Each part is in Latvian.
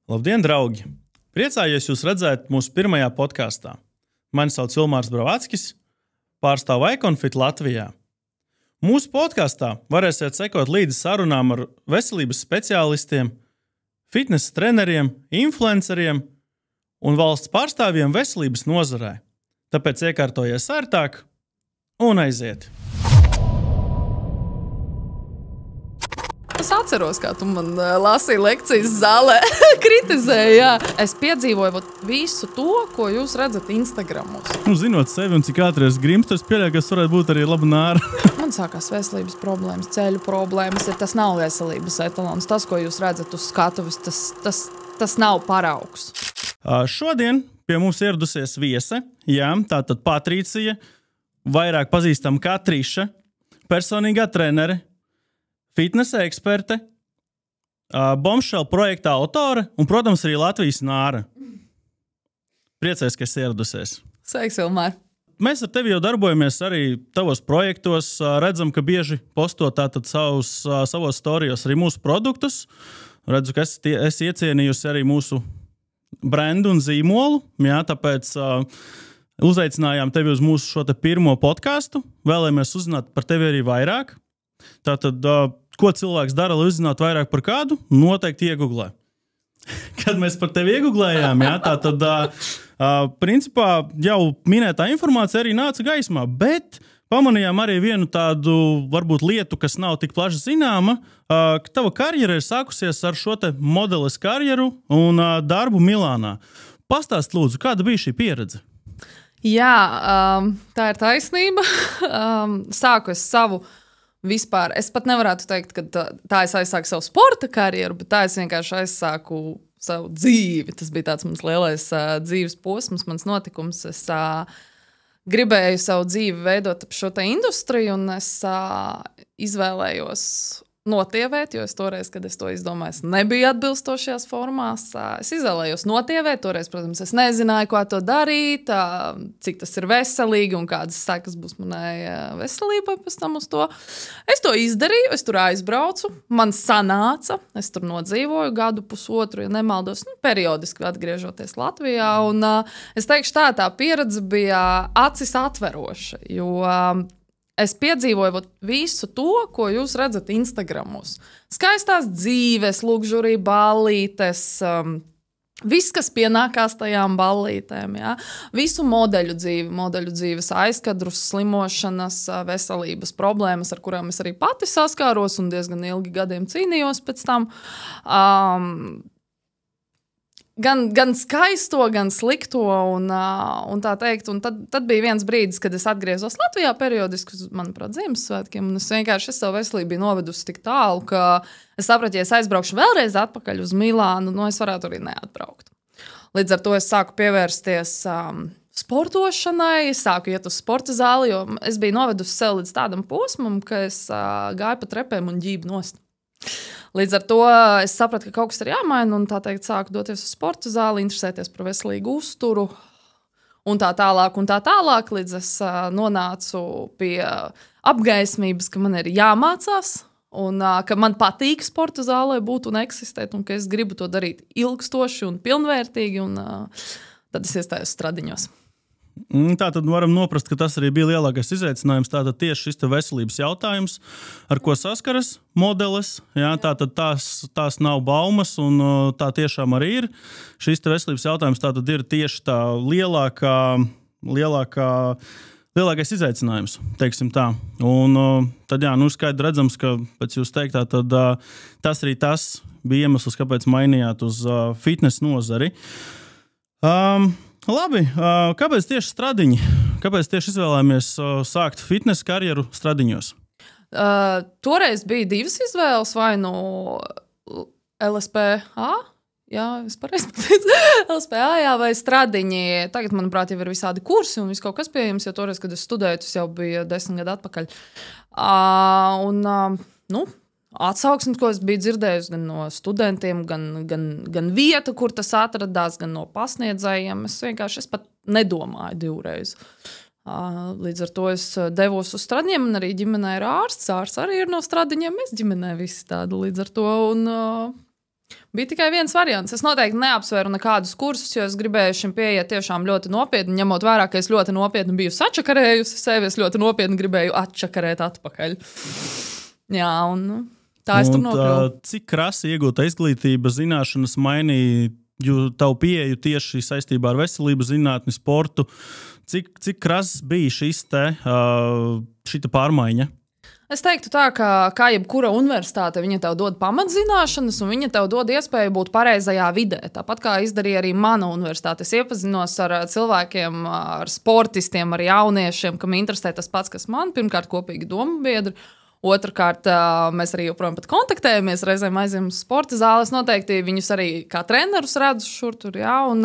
Labdien, draugi! Priecājos jūs redzēt mūsu pirmajā podkastā. Mani sauc Ilmārs Bravackis, pārstāvu Iconfit Latvijā. Mūsu podkastā varēsiet sekot līdzi sarunām ar veselības speciālistiem, fitnesa treneriem, influenceriem un valsts pārstāvjiem veselības nozarē. Tāpēc iekārtojies ērtāk un aiziet! Es atceros, kā tu man lasīji lekcijas zālē, kritizēji, jā. Es piedzīvoju visu to, ko jūs redzat Instagramos. Zinot sevi un cik ātri es grimstu, es pieļauju, ka es varētu būt arī laba nāra. Man sākās veselības problēmas, ceļu problēmas, tas nav veselības etalons. Tas, ko jūs redzat uz skatuves, tas nav paraugs. Šodien pie mums ieradusies viese, tātad Patricija, vairāk pazīstama kā Triša, personīgā trenere, fitnesa eksperte, Bombshell projekta autore un, protams, arī Latvijas nāra. Priecājos, ka esi ieradusies. Sveiks, Ilmār. Mēs ar tevi jau darbojamies arī tavos projektos. Redzam, ka bieži posto tātad savos storijos arī mūsu produktus. Redzu, ka esi iecienījusi arī mūsu brendu un zīmolu. Jā, tāpēc uzaicinājām tevi uz mūsu šo te pirmo podcastu. Vēlamies uzzināt par tevi arī vairāk. Tātad, ko cilvēks dara, lai uzzinātu vairāk par kādu? Noteikti iegooglē. Kad mēs par tevi iegooglējām, tātad, principā, jau minētā informācija arī nāca gaismā, bet pamanījām arī vienu tādu, varbūt, lietu, kas nav tik plaši zināma, ka tava karjera ir sākusies ar šo te modeles karjeru un darbu Milānā. Pastāst, lūdzu, kāda bija šī pieredze? Jā, tā ir taisnība. Sāku es savu vispār, es pat nevarētu teikt, ka tā es aizsāku savu sporta karjeru, bet tā es vienkārši aizsāku savu dzīvi. Tas bija tāds mans lielais dzīves posms, mans notikums. Es gribēju savu dzīvi veidot ap šo te industriju, un es izvēlējos notievēt, jo es toreiz, kad es to izdomāju, nebiju atbilstošajās formās. Es izvēlējos notievēt, toreiz, protams, es nezināju, ko to darīt, cik tas ir veselīgi un kādas sekas būs manai veselībai pēc tam uz to. Es to izdarīju, es tur aizbraucu, man sanāca, es tur nodzīvoju gadu, pusotru, ja nemaldos, periodiski atgriežoties Latvijā, un es teikšu tā pieredze bija acis atveroša, jo es piedzīvoju visu to, ko jūs redzat Instagramos. Skaistās dzīves, lukžurī ballītes, viss, kas pienākās tajām ballītēm. Ja? Visu modeļu dzīves aizkadrus, slimošanas, veselības problēmas, ar kurām es arī pati saskāros un diezgan ilgi gadiem cīnījos pēc tam. Gan skaisto, gan slikto, un tā teikt. Un tad bija viens brīdis, kad es atgriezos Latvijā periodiski uz, manuprāt, Ziemassvētkiem, un es vienkārši savu veselību biju novedusi tik tālu, ka es sapratu, ja es aizbraukšu vēlreiz atpakaļ uz Milānu, es varētu arī neatbraukt. Līdz ar to es sāku pievērsties sportošanai, sāku iet uz sporta zāli, jo es biju novedusi sev līdz tādam posmam, ka es gāju pa trepēm un ģību nost. Līdz ar to es sapratu, ka kaut kas ir jāmaina, un tā teikt, sāku doties uz sporta zāli, interesēties par veselīgu uzturu, un tā tālāk, līdz es nonācu pie apgaismības, ka man ir jāmācās, un ka man patīk sporta zālē būt un eksistēt, un ka es gribu to darīt ilgstoši un pilnvērtīgi, un tad es iestājos stradiņos. Tātad varam noprast, ka tas arī bija lielākais izaicinājums. Tātad tieši šis veselības jautājums, ar ko saskaras modeles. Jā, tātad tās nav baumas, un tā tiešām arī ir. Šis veselības jautājums tātad ir tieši tā lielākais izaicinājums, teiksim tā. Un tad skaidri redzams, ka pēc jūs teiktā, tad tas arī tas bija iemesls, kāpēc mainījāt uz fitnesa nozari. Labi, kāpēc tieši stradiņi? Kāpēc tieši izvēlējāmies sākt fitnesa karjeru stradiņos? Toreiz bija divas izvēles, vai no LSPA, jā, es pareizi pateicu, LSPA, jā, vai stradiņi. Tagad, manuprāt, jau ir visādi kursi un viss kaut kas pieejams, jo toreiz, kad es studēju, tas jau bija 10 gadu atpakaļ. Atsauksmes, ko es biju dzirdējusi gan no studentiem, gan vieta, kur tas atradās, gan no pasniedzējiem. Es pat nedomāju divreiz. Līdz ar to es devos uz stradiņiem, un arī ģimenē ir ārsts. Ārsts arī ir no stradiņiem, mēs ģimenē visi tādi līdz ar to. Un Bija tikai viens variants. Es noteikti neapsveru nekādus kursus, jo es gribēju šim pieiet tiešām ļoti nopietni, ņemot vērā, ka es ļoti nopietni biju sačakarējusi sevi, es ļoti nopietni gribēju atčakarēt atpakaļ. Jā, un tā es tur nokļuvu. Cik krasi iegūta izglītība, zināšanas mainīja tavu pieeju tieši saistībā ar veselību, zinātni, sportu? Cik krasi bija šita pārmaiņa? Es teiktu tā, ka kā jebkura universitāte, viņa tev dod pamatzināšanas, un viņa tev dod iespēju būt pareizajā vidē. Tāpat kā izdarīja arī mana universitāte. Es iepazinos ar cilvēkiem, ar sportistiem, ar jauniešiem, kam interesē tas pats, kas man. Pirmkārt, kopīgi domu biedri. Otrakārt, mēs arī joprojām pat kontaktējamies, reizēm aizjām uz sporta zāles. Noteikti viņus arī kā trenerus redzu šur tur. Jā, un,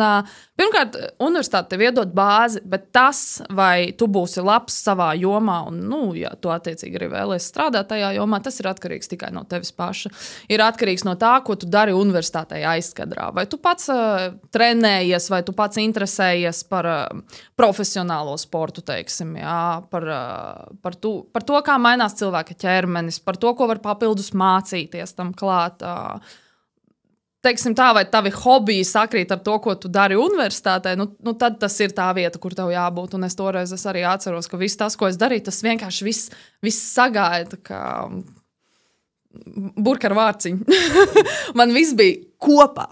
pirmkārt, universitāte tev iedod bāzi, bet tas, vai tu būsi labs savā jomā, un, ja tu attiecīgi arī vēlies strādāt tajā jomā, tas ir atkarīgs tikai no tevis paša. Ir atkarīgs no tā, ko tu dari universitātei aizkadrā. Vai tu pats trenējies, vai tu pats interesējies par profesionālo sportu, teiksim, jā, par to, kā mainās cilvēka ķermenis, par to, ko var papildus mācīties tam klāt. Teiksim tā, vai tavi hobiji sakrīt ar to, ko tu dari universitātē, tad tas ir tā vieta, kur tev jābūt. Un es toreiz arī atceros, ka viss tas, ko es darīju, tas vienkārši viss sagāja tā kā burka ar vārciņu. Man viss bija kopā.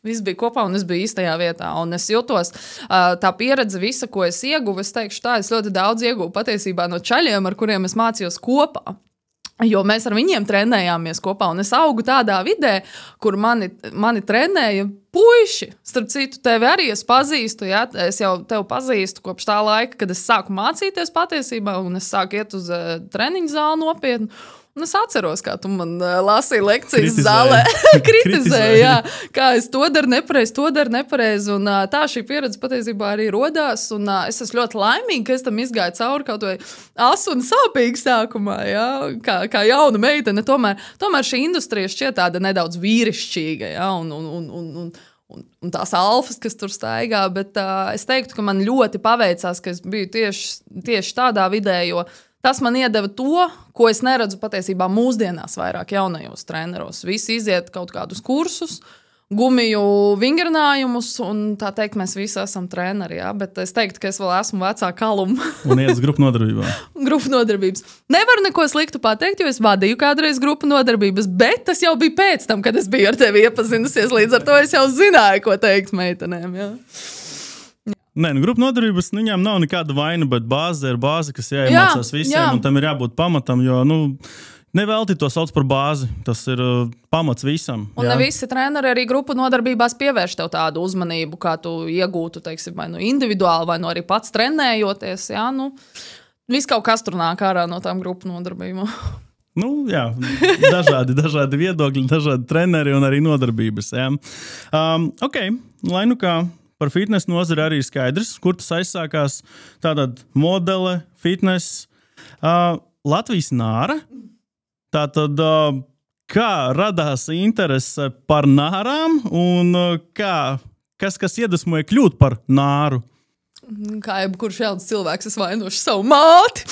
Viss bija kopā, un es biju īstajā vietā. Un es jūtos, tā pieredze, visa, ko es ieguvu, es teikšu tā, es ļoti daudz ieguvu patiesībā no čaļiem, ar kuriem es mācījos kopā. Jo mēs ar viņiem trenējāmies kopā, un es augu tādā vidē, kur mani trenēja puiši. Starp citu, tevi arī es pazīstu, ja? Es jau tevi pazīstu kopš tā laika, kad es sāku mācīties patiesībā, un es sāku iet uz treniņu zāli nopietni. Un es atceros, kā tu man lasīji lekcijas zālē. Kritizēji, jā. Kā es to daru nepareizi. Un tā šī pieredze patiesībā arī rodās. Un es esmu ļoti laimīga, ka es tam izgāju cauri kaut vai asu un sāpīgi sākumā, jā. Kā jauna meitene. Tomēr šī industrija šķiet tāda nedaudz vīrišķīga, jā. Un tās alfas, kas tur staigā. Bet es teiktu, ka man ļoti paveicās, ka es biju tieši tādā vidē, jo tas man iedeva to, ko es neredzu patiesībā mūsdienās vairāk jaunajos treneros. Visi iziet kaut kādus kursus, gumiju vingrinājumus, un tā teikt, mēs visi esam treneri, jā, bet es teiktu, ka es vēl esmu vecā kaluma. Un iet uz grupu nodarbībām. Grupu nodarbības. Nevaru neko sliktu pateikt, jo es vadīju kādreiz grupu nodarbības, bet tas jau bija pēc tam, kad es biju ar tevi iepazinusies, līdz ar to es jau zināju, ko teikt meitenēm, jā. Nē, grupu nodarbības, viņām nav nekāda vaina, bet bāze ir bāze, kas jāiemācās visiem, un tam ir jābūt pamatam, jo, nevelti to sauc par bāzi. Tas ir pamats visam. Un ne visi treneri arī grupu nodarbībās pievērš tev tādu uzmanību, kā tu iegūtu, teiksim, vai individuāli, vai arī pats trenējoties, jā, viss kaut kas tur nāk ārā no tām grupu nodarbībām. Jā, dažādi viedokļi, dažādi treneri un arī nodarbības, jā. Ok, lai kā par fitness nozari arī ir skaidrs, kur tas aizsākās. Tātad modele, fitness, Latvijas nāra. Tātad, kā radās interese par nārām un kas iedvesmoja kļūt par nāru? Kā jebkurš jauns cilvēks, es vainošu savu māti.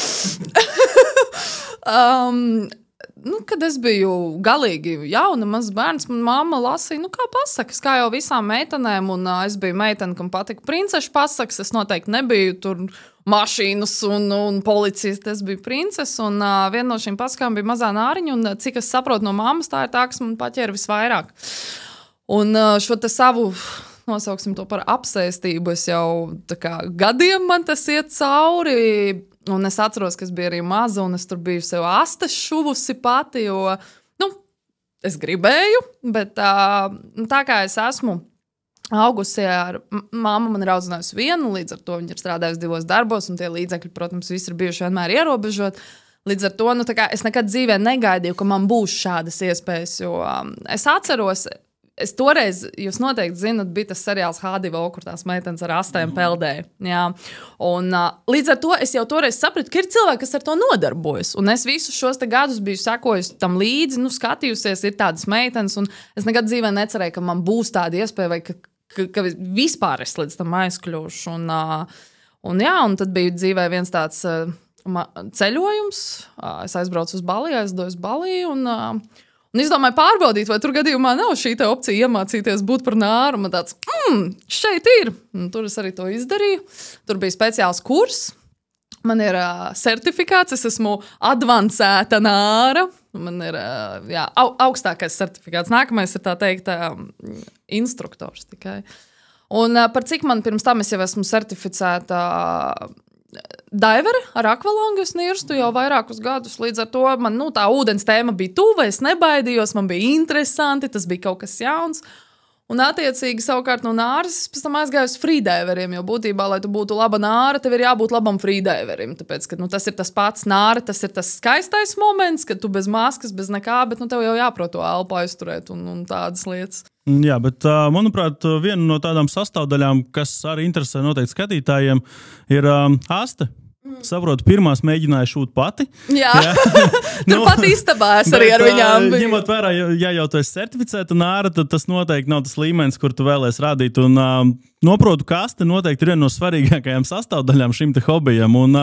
Kad es biju galīgi jauna, mazs bērns, man mamma lasīja, kā pasakas, kā jau visām meitenēm, un es biju meitene, kam patika princešu pasakas, es noteikti nebiju tur mašīnas un policijas, es biju princese, un viena no šīm pasakām bija mazā nāriņa, un cik es saprotu no mammas, tā ir tā, kas man paķēra visvairāk. Un šo te savu, nosauksim to par apsēstību, es jau tā kā gadiem man tas iet cauri. Un es atceros, ka es biju arī maza, un es tur biju sev astes šuvusi pati, jo, es gribēju, bet tā kā es esmu augusi ar mammu, man ir audzinājusi vienu, līdz ar to viņa ir strādājusi 2 darbos, un tie līdzekļi, protams, visi ir bijuši vienmēr ierobežot. Līdz ar to, tā kā es nekad dzīvē negaidīju, ka man būs šādas iespējas, jo es atceros, es toreiz, jūs noteikti zinat, bija tas seriāls H2O, kur tās meitenes ar astēm peldēja. Jā. Un līdz ar to es jau toreiz sapratu, ka ir cilvēki, kas ar to nodarbojas. Un es visus šos gadus biju sekojusi tam līdzi, skatījusies, ir tādas meitenes, un es nekad dzīvē necerēju, ka man būs tāda iespēja, vai ka vispār es līdz tam aizkļūšu. Un tad bija dzīvē viens tāds ceļojums. Es aizbraucu uz Baliju, aizdoju uz Baliju, Un es domāju, pārbaudīt, vai tur gadījumā nav šī opcija iemācīties būt par nāru. Man tāds, šeit ir. Un tur es arī to izdarīju. Tur bija speciāls kurs. Man ir certifikāts, es esmu advancēta nāra. Man ir augstākais certifikāts. Nākamais ir tā teikt instruktors tikai. Un par cik man pirms tam es jau esmu certificēta daivere ar akvalangu, es nirstu jau vairākus gadus. Līdz ar to man tā ūdens tēma bija tuva, es nebaidījos, man bija interesanti, tas bija kaut kas jauns. Un, attiecīgi, savukārt no nāras es pēc tam aizgāju uz frīdaiveriem, jo būtībā, lai tu būtu laba nāra, tev ir jābūt labam frīdaiverim. Tāpēc, ka tas ir tas pats nāra, tas ir tas skaistais moments, kad tu bez maskas, bez nekā, bet tev jau jāprot to elpu aizturēt un tādas lietas. Jā, bet, manuprāt, viena no tādām sastāvdaļām, kas arī interesē noteikti skatītājiem, ir aste. Saprotu, pirmās mēģināju šūt pati. Jā. Tur pat istabā es arī ar viņām biju. Ņemot vērā, ja jau tu esi certificēta nāra, tad tas noteikti nav tas līmenis, kur tu vēlies rādīt. Un noprotu, ka aste noteikti ir viena no svarīgākajām sastāvdaļām šim te hobijam. Un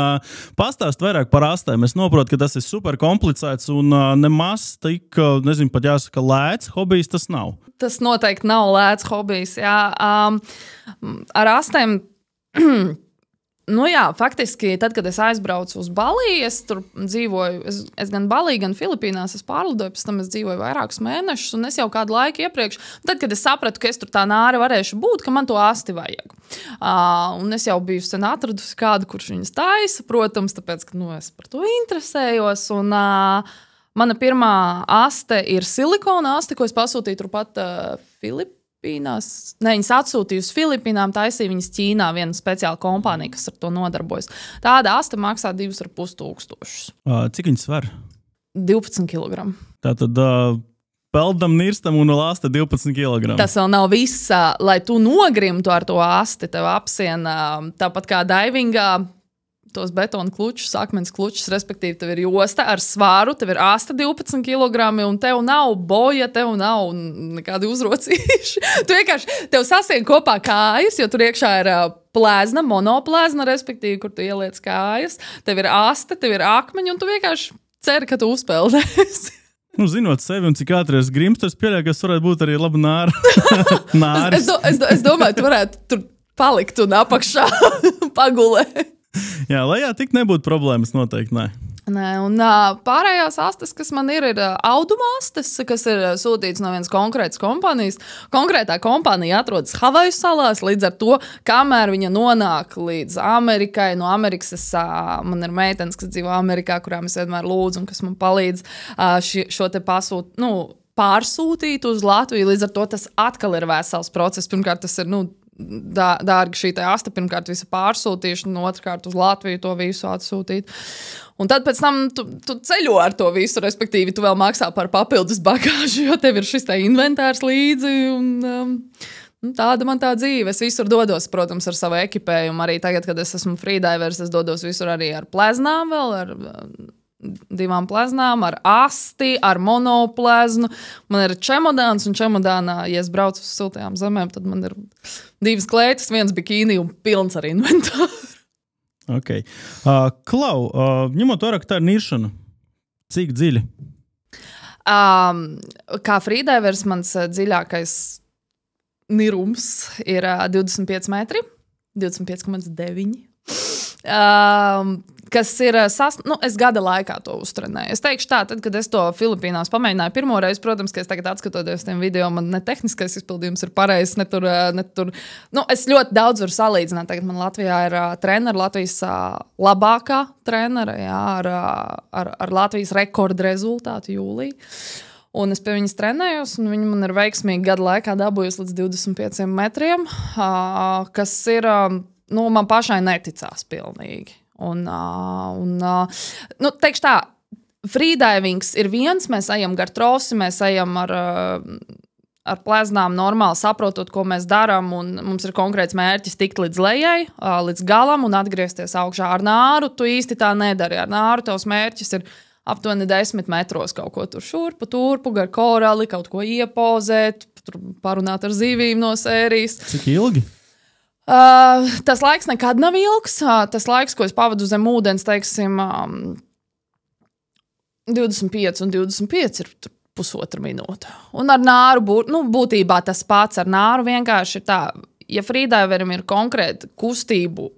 pastāst vairāk par astēm. Es noprotu, ka tas ir super komplicēts un nemaz tik, nezinu, pat jāsaka, lēts hobijs tas nav. Tas noteikti nav lēts hobijs, jā. Ar astēm... faktiski, tad, kad es aizbraucu uz Baliju, es tur dzīvoju, es gan Baliju, gan Filipīnās es pārlidoju, pēc tam es dzīvoju vairākus mēnešus, un es jau kādu laiku iepriekš, tad, kad es sapratu, ka es tur tā nāra varēšu būt, ka man to asti vajag. Un es jau biju sen atradusi kādu, kurš viņas taisa, protams, tāpēc, ka es par to interesējos, un mana pirmā aste ir silikona aste, ko es pasūtīju turpat Filipīnās. Viņas atsūtīja uz Filipīnām, taisīja viņas Ķīnā, viena speciāla kompānija, kas ar to nodarbojas. Tāda aste maksā 2,500. Cik viņas svar? 12 kg. Tātad peldam, nirstam un lāsta 12 kg. Tas vēl nav viss, lai tu nogrimtu ar to asti, tev apsiena tāpat kā daivingā. Tos betona klučus, akmens klučus, respektīvi, tev ir josta ar svāru, tev ir asta 12 kg, un tev nav boja, tev nav nekādi uzrocīši. Tu vienkārši, tev sasien kopā kājas, jo tur iekšā ir plēzna, monoplēzna, respektīvi, kur tu ieliec kājas. Tev ir asta, tev ir akmeņi, un tu vienkārši ceri, ka tu uzpeldēsi. Zinot sevi un cik ātri es grimstu, es pieļauju, ka es varētu būt arī laba nāra. Es domāju, tu varētu tur palikt un apakšā pagulēt. Jā, lai tik nebūtu problēmas, noteikti nē. Nē, un pārējās astes, kas man ir auduma astes, kas ir sūtīts no vienas konkrētas kompānijas. Konkrētā kompānija atrodas Havaju salās, līdz ar to, kamēr viņa nonāk līdz Amerikai, no Amerikas man ir meitenes, kas dzīvo Amerikā, kurām es vienmēr lūdzu un kas man palīdz šo te pārsūtīt uz Latviju. Līdz ar to tas atkal ir vesels process. Pirmkārt, tas ir, dārgi šī te aste, pirmkārt visa pārsūtīšana, otrkārt uz Latviju to visu atsūtīt. Un tad pēc tam tu ceļo ar to visu, respektīvi tu vēl maksā par papildus bagāžu, jo tev ir šis te inventārs līdzi un tāda man tā dzīve. Es visur dodos, protams, ar savu ekipējumu. Arī tagad, kad es esmu freedivers, es dodos visur arī ar pleznām vēl, ar 2 pleznām, ar asti, ar monopleznu. Man ir čemodāns, un čemodānā, ja es braucu uz siltajām zemēm, tad man ir 2 kleitas, 1 bikīni un pilns ar inventāru. Ok. Klau, ņemot vērā, ka tā ir niršana, cik dziļi? Kā freedivers mans dziļākais nirums ir 25 metri, 25,9. Kas ir es gada laikā to uztrenēju. Es teikšu tā, tad, kad es to Filipīnās pamēģināju pirmo reizi, protams, ka es tagad atskatoties tiem video, man ne tehniskais izpildījums ir pareizs, ne tur. Es ļoti daudz varu salīdzināt. Tagad man Latvijā ir treneri, Latvijas labākā trenere, jā, ar Latvijas rekordu rezultātu jūlijā. Un es pie viņas trenējos, un viņa man ir veiksmīgi gada laikā dabūjusi līdz 25 metriem, kas ir, man pašai neticās pilnīgi. Teikšu tā, freedivings ir viens, mēs ejam gar trosi, mēs ejam ar pleznām normāli saprotot, ko mēs darām, un mums ir konkrēts mērķis tikt līdz lejai, līdz galam un atgriezties augšā. Ar nāru tu īsti tā nedari. Ar nāru tavs mērķis ir aptuveni 10 metros kaut ko tur šurpu, turpu, gar korali, kaut ko iepozēt, parunāt ar zivīm no sērijas. Cik ilgi? Tas laiks nekad nav ilgs. Tas laiks, ko es pavadu zem ūdens, teiksim, 25 un 25 ir 1,5 minūte. Un ar nāru, būtībā tas pats ar nāru vienkārši ir tā, ja freediverim ir konkrēti kustību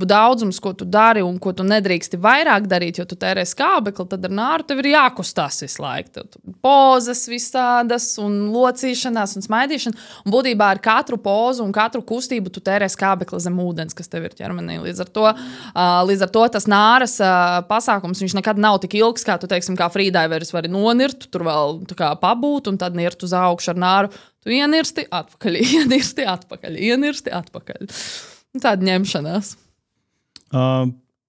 daudzums, ko tu dari un ko tu nedrīksti vairāk darīt, jo tu tērē skābekli, tad ar nāru tev ir jākustās visu laiku. Tev pozas visādas un locīšanās un smaidīšana. Un būtībā ar katru pozu un katru kustību tu tērē skābekli zem ūdens, kas tev ir ķermenī. Līdz ar to tas nāras pasākums, viņš nekad nav tik ilgs, kā tu, teiksim, kā freediveris vari nonirt, tur vēl tā kā pabūt un tad nirt uz augšu ar nāru. Tu ienirsti, atpakaļ, ienirsti, atpakaļ. Tāda ņemšanās.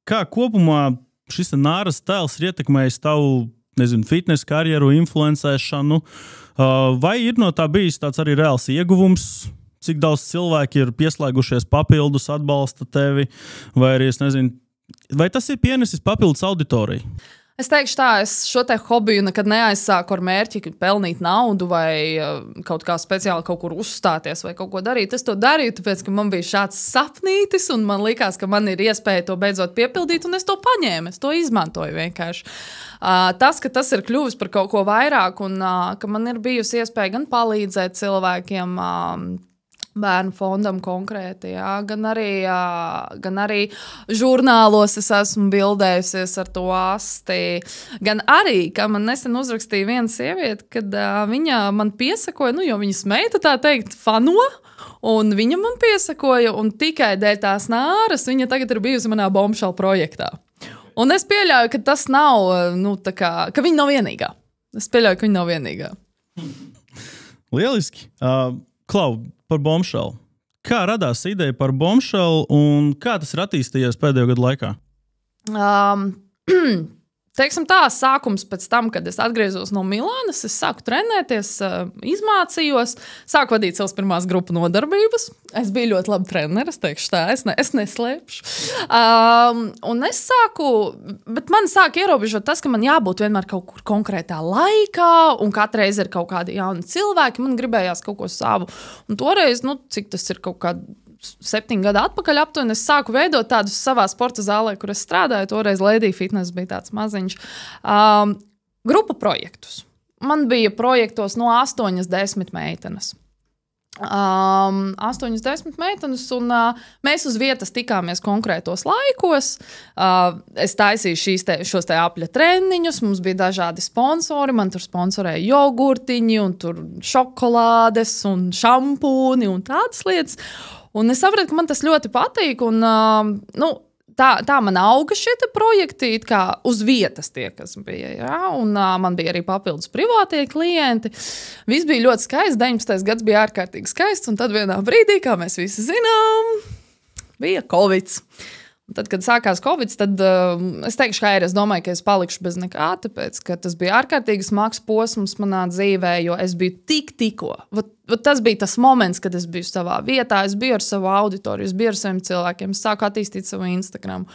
Kā kopumā šis nāras tēls ir ietekmējis tavu, fitnesa karjeru, influencēšanu? Vai ir no tā bijis tāds arī reāls ieguvums? Cik daudz cilvēki ir pieslēgušies papildus, atbalsta tevi? Vai arī, vai tas ir pienesis papildus auditoriju? Es teikšu tā, es šo te hobiju nekad neaizsāku ar mērķi pelnīt naudu vai kaut kā speciāli kaut kur uzstāties vai kaut ko darīt. Es to darīju, tāpēc, ka man bija šāds sapnītis un man likās, ka man ir iespēja to beidzot piepildīt un es to paņēmu, es to izmantoju vienkārši. Tas, ka tas ir kļuvis par kaut ko vairāk un ka man ir bijusi iespēja gan palīdzēt cilvēkiem, bērnu fondam konkrēti, jā, gan arī žurnālos es esmu bildējusies ar to asti. Gan arī, kā man nesen uzrakstīja viena sieviete, kad viņa man piesakoja, jo viņas meita tā teikt fano, un viņa man piesakoja, un tikai dēļ tās nāras viņa tagad ir bijusi manā Bombshell projektā. Un es pieļauju, ka tas nav, ka viņa nav vienīgā. Es pieļauju, ka viņa nav vienīgā. Lieliski. Klau, par Bombshell. Kā radās ideja par Bombshell un kā tas ir attīstījies pēdējo gadu laikā? Teiksim tā, sākums pēc tam, kad es atgriezos no Milānas, es sāku trenēties, izmācījos, sāku vadīt savas pirmās grupu nodarbības. Es biju ļoti laba trenere, es teikšu tā, es neslēpšu. Un es sāku, bet man sāk ierobežot tas, ka man jābūt vienmēr kaut kur konkrētā laikā, un katreiz ir kaut kādi jauni cilvēki, man gribējās kaut ko savu. Un toreiz, cik tas ir kaut kādi 7 gadu atpakaļ aptuveni, es sāku veidot tādus savā sporta zālē, kur es strādāju. Toreiz Lady Fitness bija tāds maziņš. Grupu projektus. Man bija projektos no 8-10 meitenes. 8-10 meitenes, un mēs uz vietas tikāmies konkrētos laikos. Es taisīju šos te apļa treniņus, mums bija dažādi sponsori, man tur sponsorēja jogurtiņi, un tur šokolādes, un šampūni, un tādas lietas. Un es sapratu, ka man tas ļoti patīk, un tā man auga šie projekti kā uz vietas tie, kas bija. Ja? Un man bija arī papildus privātie klienti. Viss bija ļoti skaists, 19. gads bija ārkārtīgi skaists, un tad vienā brīdī, kā mēs visi zinām, bija Covid. Un tad, kad sākās Covid, tad es teikšu, ka es domāju, ka es palikšu bez nekā, tāpēc, ka tas bija ārkārtīgi smags posms manā dzīvē, jo es biju tikko. Tas bija tas moments, kad es biju savā vietā, es biju ar savu auditoriju, es biju ar saviem cilvēkiem, es sāku attīstīt savu Instagram.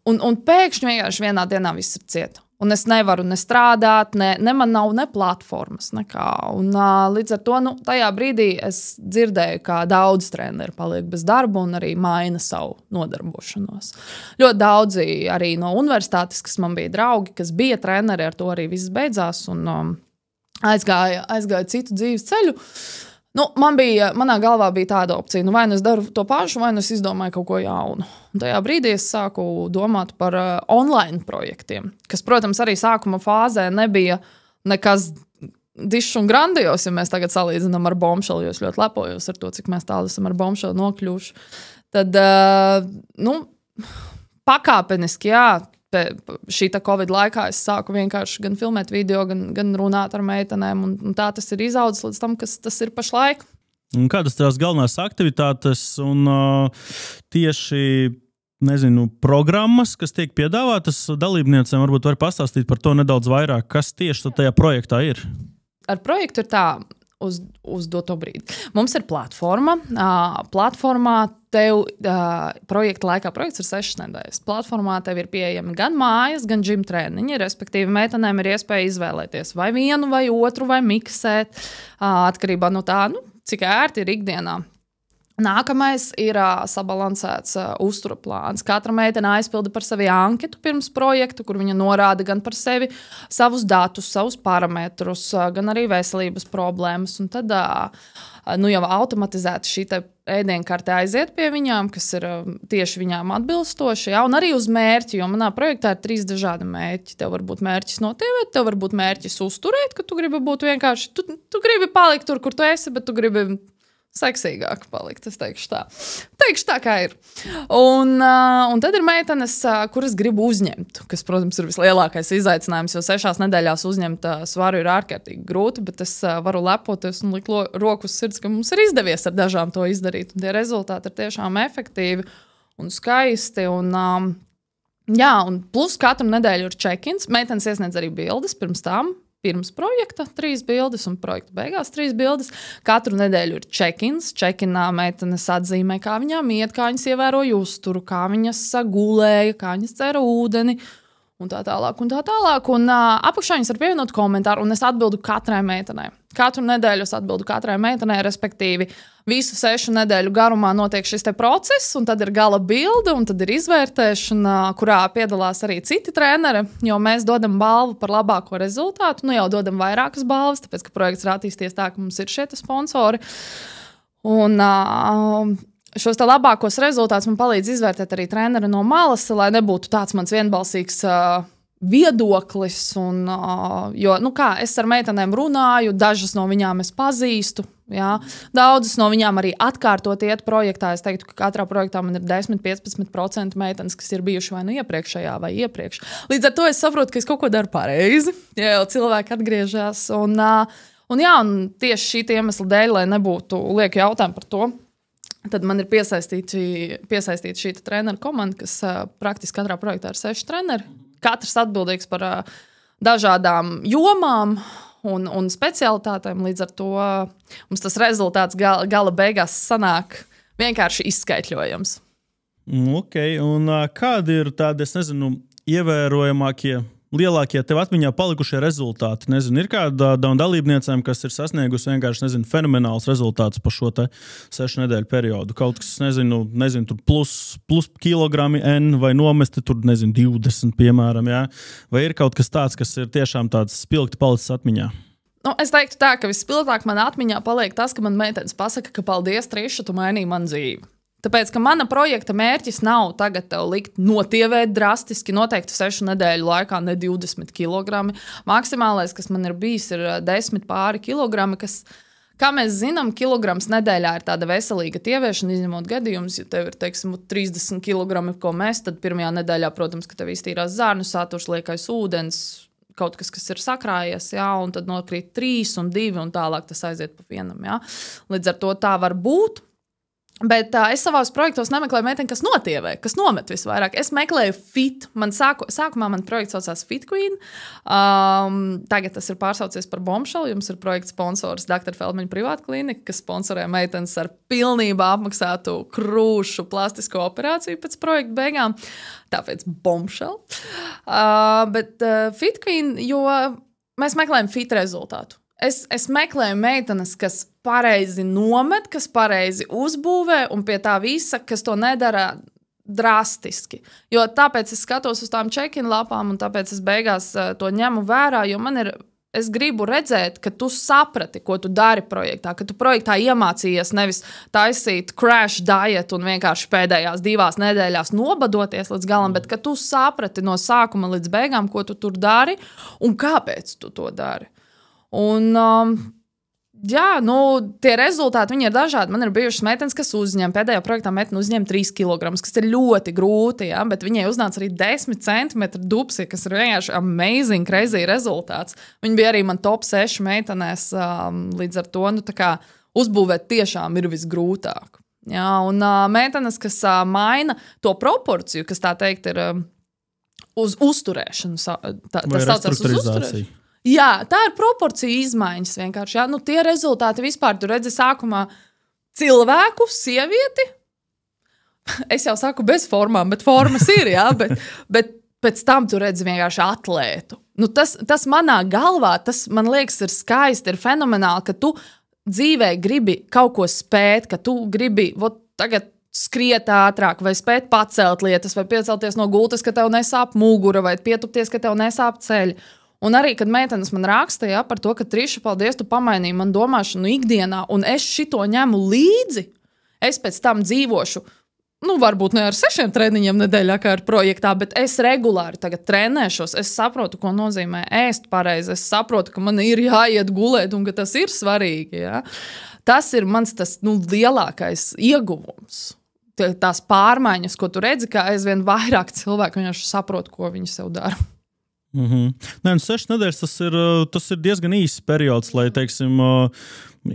Un pēkšņi vienkārši vienā dienā viss ir cieta. Un es nevaru ne strādāt, ne man nav ne platformas, nekā. Un līdz ar to tajā brīdī es dzirdēju, kā daudz treneri paliek bez darba un arī maina savu nodarbošanos. Ļoti daudzi arī no universitātes, kas man bija draugi, kas bija treneri, ar to arī viss beidzās un aizgāja citu dzīves ceļu. Manā galvā bija tāda opcija, vai es daru to pašu, vai es izdomāju kaut ko jaunu. Un tajā brīdī es sāku domāt par online projektiem, kas, protams, arī sākuma fāzē nebija nekas dišs un grandios, ja mēs tagad salīdzinām ar Bombshell, jo es ļoti lepojos ar to, cik mēs tālu esam ar Bombshell nokļuvuši. Tad, pakāpeniski, jā, šī Covid laikā es sāku vienkārši gan filmēt video, gan runāt ar meitenēm, un tā tas ir izaudzis līdz tam, kas tas ir pašlaik. Un kādas tās galvenās aktivitātes un tieši, programmas, kas tiek piedāvātas dalībniecēm, varbūt var pastāstīt par to nedaudz vairāk, kas tieši tajā projektā ir? Ar projektu ir tā, uz doto brīdi. Mums ir platforma. Platformā tev projekta laikā, projekts ir 6 nedēļas. Platformā tev ir pieejami gan mājas, gan gym treniņi. Respektīvi, meitenēm ir iespēja izvēlēties vai vienu, vai otru, vai miksēt. Atkarībā no tā, cik ērti ir ikdienā. Nākamais ir sabalansēts uztura plāns. Katra meitene aizpilda par sevi anketu pirms projekta, kur viņa norāda gan par sevi savus datus, savus parametrus, gan arī veselības problēmas. Un tad jau automatizēti šī ēdienkarte aiziet pie viņām, kas ir tieši viņām atbilstoši, ja? Un arī uz mērķi, jo manā projektā ir 3 dažādi mērķi. Tev var būt mērķis notievēt, tev var būt mērķis uzturēt, ka tu gribi būt vienkārši, tu gribi palikt tur, kur tu esi, bet tu gribi seksīgāk palikt, es teikšu tā. Teikšu tā, kā ir. Un tad ir meitenes, kuras gribu uzņemt, kas, protams, ir vislielākais izaicinājums, jo 6 nedēļās uzņemt svaru ir ārkārtīgi grūti, bet es varu lepoties un likt roku uz sirds, ka mums ir izdevies ar dažām to izdarīt. Un tie rezultāti ir tiešām efektīvi un skaisti. Un plus katru nedēļu ir check-ins. Meitenes iesniedz arī bildes pirms projekta 3 bildes un projekta beigās 3 bildes. Katru nedēļu ir check-ins. Check-inā meitenes atzīmē, kā viņām iet, kā viņas ievēroja uzturu, kā viņas gulēja, kā viņas dzēra ūdeni un tā tālāk. Un apakšā viņas var pievienot komentāru, un es atbildu katrai meitenei. Katru nedēļu es atbildu katrai meitenei, respektīvi visu 6 nedēļu garumā notiek šis process, un tad ir gala bilde, un tad ir izvērtēšana, kurā piedalās arī citi treneri, jo mēs dodam balvu par labāko rezultātu. Jau dodam vairākas balvas, tāpēc, ka projekts ir attīstījies tā, ka mums ir šie sponsori. Un šos labākos rezultātus man palīdz izvērtēt arī treneri no malas, lai nebūtu tāds mans vienbalsīgs viedoklis. Jo es ar meitenēm runāju, dažas no viņām es pazīstu. Jā. Daudzas no viņām arī atkārtot iet projektā. Es teiktu, ka katrā projektā man ir 10–15% meitenes, kas ir bijuši vai nu iepriekšējā vai iepriekš. Līdz ar to es saprotu, ka es kaut ko daru pareizi, ja jau cilvēki atgriežas. Un tieši šī iemesla dēļ, lai nebūtu lieku jautājumu par to, tad man ir piesaistīta šī treneru komanda, kas praktiski katrā projektā ir 6 treneri. Katrs atbildīgs par dažādām jomām un specialitātēm. Līdz ar to mums tas rezultāts gala beigās sanāk vienkārši izskaitļojams. Okay. Un kādi ir tādi, es nezinu, ievērojamākie, lielākie tev atmiņā palikušie rezultāti? Nezinu, ir kāda dalībniecēm, kas ir sasniegusi vienkārši, fenomenāls rezultāts pa šo 6 nedēļu periodu. Kaut kas, nezinu, tur plus kilogrami N vai nomesti tur, 20, piemēram, jā? Vai ir kaut kas tāds, kas ir tiešām tāds spilgti palicis atmiņā? Es teiktu tā, ka vispilgtāk man atmiņā paliek tas, ka man meitenes pasaka, ka paldies, Triša, tu mainīji man dzīvi. Tāpēc, ka mana projekta mērķis nav tagad tev likt notievēt drastiski, noteikti 6 nedēļu laikā ne 20 kilogrami. Maksimālais, kas man ir bijis, ir 10 pāri kilogrami, kas, kā mēs zinām, kilograms nedēļā ir tāda veselīga tieviešana, izņemot gadījumus, ja tev ir, 30 kilogrami, ko mēs, tad pirmajā nedēļā, protams, ka tev iztīrās zārnu saturs, liekais ūdens, kaut kas ir sakrājies, jā, un tad nokrīt 3 un 2, un tālāk tas aiziet pa vienam. Jā. Līdz ar to tā var būt. Bet es savās projektos nemeklēju meiteni, kas notievē, kas nomet visvairāk. Es meklēju fit. Sākumā man projekts saucās Fit Queen. Tagad tas ir pārsaucies par Bombshell. Jums ir projekts sponsors Dr. Feldmaņa privāta klinika, kas sponsorē meitenes ar pilnībā apmaksātu krūšu plastisko operāciju pēc projekta beigām. Tāpēc Bombshell. Bet Fit Queen, jo mēs meklējam fit rezultātu. Es meklēju meitenes, kas pareizi nomet, kas pareizi uzbūvē, un pie tā visa, kas to nedara drastiski. Jo tāpēc es skatos uz tām check-in lapām, un tāpēc es beigās to ņemu vērā, jo es gribu redzēt, ka tu saprati, ko tu dari projektā, ka tu projektā iemācījies nevis taisīt crash diet un vienkārši pēdējās 2 nedēļās nobadoties līdz galam, bet ka tu saprati no sākuma līdz beigām, ko tu tur dari un kāpēc tu to dari. Un, tie rezultāti viņi ir dažādi. Man ir bijušas meitenes, kas uzņem. Pēdējā projektā meitene uzņem 3 kilogramus, kas ir ļoti grūti, ja? Bet viņai uznāca arī 10 centimetru dupsi, kas ir vienkārši amazing, crazy rezultāts. Viņa bija arī man top 6 meitenēs, līdz ar to uzbūvēt tiešām ir visgrūtāk. Ja? Un meitenes, kas maina to proporciju, kas tā teikt ir uz uzturēšanu, tas saucās uz uzturēšanu. Jā, tā ir proporcija izmaiņas vienkārši. Jā. Tie rezultāti vispār, tu redzi sākumā cilvēku, sievieti. Es jau saku bez formām, bet formas ir, jā, bet pēc tam tu redzi vienkārši atlētu. Tas manā galvā, tas man liekas ir skaisti, ir fenomenāli, ka tu dzīvē gribi kaut ko spēt, ka tu gribi tagad skriet ātrāk, vai spēt pacelt lietas, vai piecelties no gultas, ka tev nesāp mugura, vai pietupties, ka tev nesāp ceļi. Un arī, kad meitenes man rakstīja par to, ka Triša, paldies, tu pamainīji man domāšanu ikdienā, un es šito ņemu līdzi, es pēc tam dzīvošu, varbūt ne ar 6 treniņiem nedēļā, kā ar projektā, bet es regulāri tagad trenēšos, es saprotu, ko nozīmē ēst pareizi, es saprotu, ka man ir jāiet gulēt un ka tas ir svarīgi. Ja? Tas ir mans lielākais ieguvums. Tās pārmaiņas, ko tu redzi, ka aizvien vairāk cilvēku vienkārši saprot, ko viņi sev dara. Nē, 6 nedēļas tas ir diezgan īsts periods, lai, teiksim,